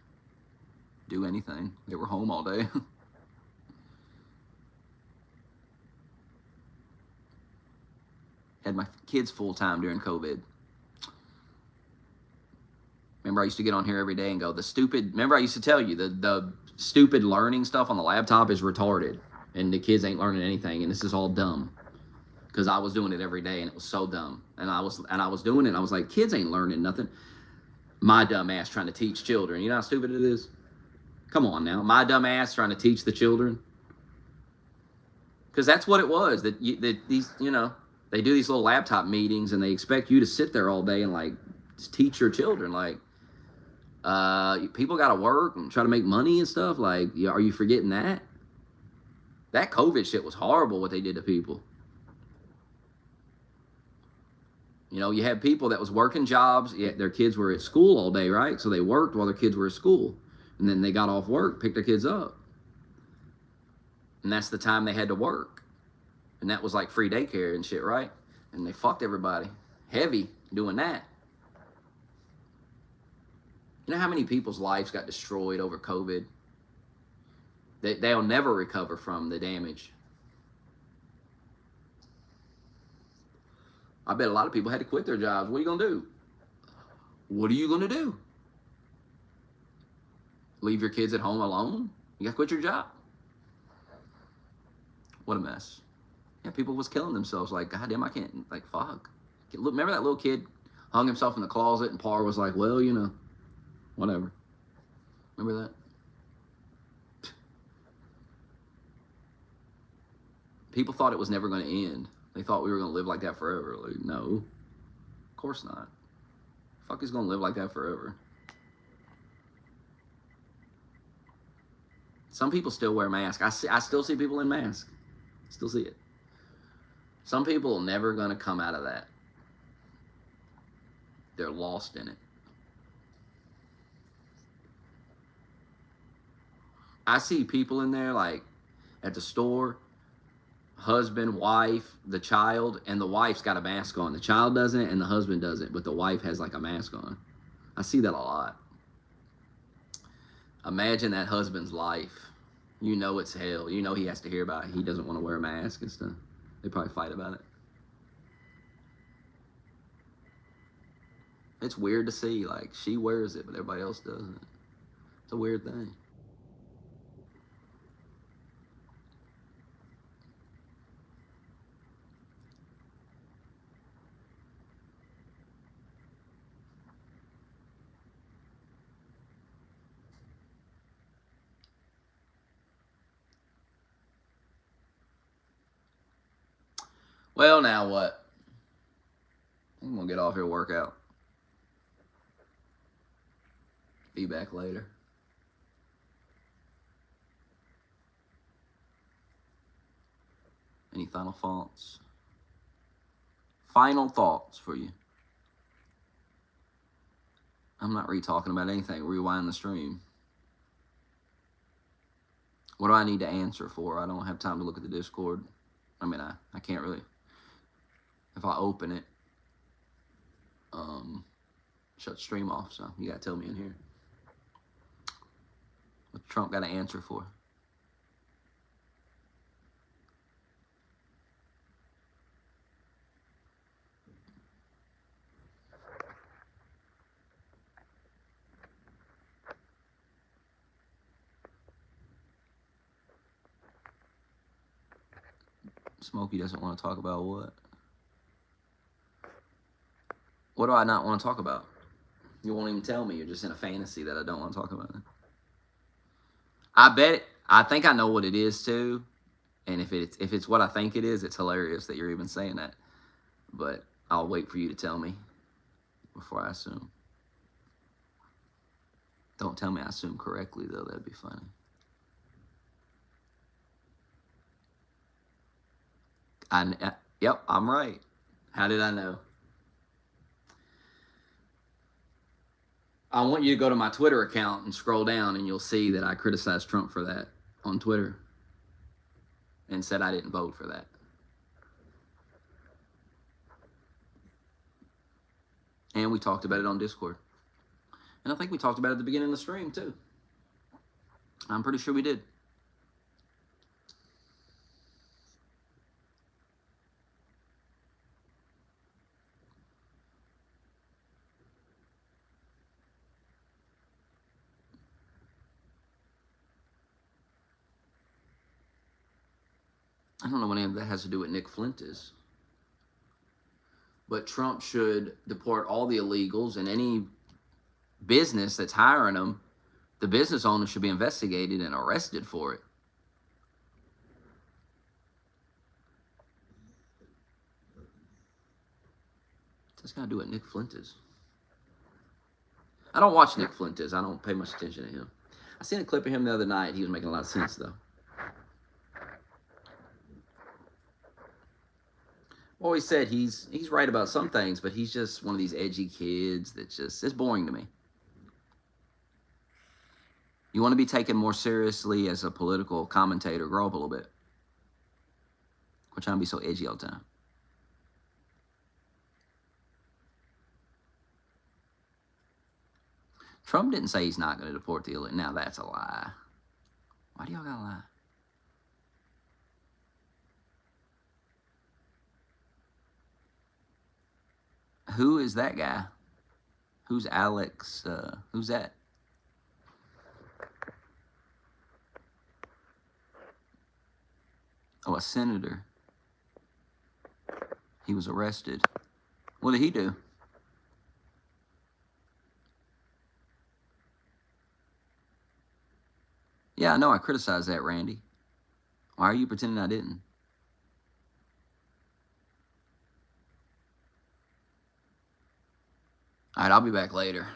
do anything. They were home all day. Had my kids full time during COVID. Remember I used to get on here every day and go, remember I used to tell you, the stupid learning stuff on the laptop is retarded. And the kids ain't learning anything, and this is all dumb. Because I was doing it every day, and it was so dumb. And I was doing it, and I was like, kids ain't learning nothing. My dumb ass trying to teach children. You know how stupid it is? Come on now. My dumb ass trying to teach the children. Because that's what it was. That these, they do these little laptop meetings and they expect you to sit there all day and teach your children. People got to work and try to make money and stuff. Are you forgetting that? That COVID shit was horrible what they did to people. You had people that was working jobs. Yeah, their kids were at school all day, right? So they worked while their kids were at school. And then they got off work, picked their kids up. And that's the time they had to work. And that was like free daycare and shit, right? And they fucked everybody. Heavy doing that. You know how many people's lives got destroyed over COVID? They'll never recover from the damage. I bet a lot of people had to quit their jobs. What are you going to do? What are you going to do? Leave your kids at home alone? You got to quit your job? What a mess. Yeah, people was killing themselves. Goddamn, I can't, fuck. Look, remember that little kid hung himself in the closet and Pa was like, well, whatever. Remember that? People thought it was never going to end. They thought we were going to live like that forever. No. Of course not. Fuck is going to live like that forever. Some people still wear masks. I still see people in masks. Still see it. Some people are never going to come out of that. They're lost in it. I see people in there, like, at the store, husband, wife, the child, and the wife's got a mask on. The child doesn't, and the husband doesn't, but the wife has, like, a mask on. I see that a lot. Imagine that husband's life. You know it's hell. You know he has to hear about it. He doesn't want to wear a mask and stuff. They probably fight about it. It's weird to see. Like, she wears it, but everybody else doesn't. It's a weird thing. Well, now what? I'm going to get off here, workout. Be back later. Any final thoughts? Final thoughts for you. I'm not re-talking about anything. Rewind the stream. What do I need to answer for? I don't have time to look at the Discord. I mean, I can't really. If I open it, shut the stream off. So you got to tell me in here. What Trump got to answer for? Smokey doesn't want to talk about what? What do I not want to talk about? You won't even tell me. You're just in a fantasy that I don't want to talk about it. I think I know what it is too. And if it's what I think it is, it's hilarious that you're even saying that. But I'll wait for you to tell me before I assume. Don't tell me I assume correctly, though. That'd be funny. Yep, I'm right. How did I know? I want you to go to my Twitter account and scroll down, and you'll see that I criticized Trump for that on Twitter and said I didn't vote for that. And we talked about it on Discord. And I think we talked about it at the beginning of the stream, too. I'm pretty sure we did. I don't know what any of that has to do with Nick Flintis. But Trump should deport all the illegals, and any business that's hiring them, the business owner should be investigated and arrested for it. That's got to do with Nick Flintis. I don't watch Nick Flintis. I don't pay much attention to him. I seen a clip of him the other night. He was making a lot of sense, though. Always said he's right about some things, but he's just one of these edgy kids that just is boring to me. You want to be taken more seriously as a political commentator, grow up a little bit. Quit trying to be so edgy all the time. Trump didn't say he's not going to deport the illegal. Now that's a lie. Why do y'all gotta lie? Who is that guy? Who's Alex? Who's that? Oh, a senator. He was arrested. What did he do? Yeah, I know I criticized that, Randy. Why are you pretending I didn't? All right, I'll be back later.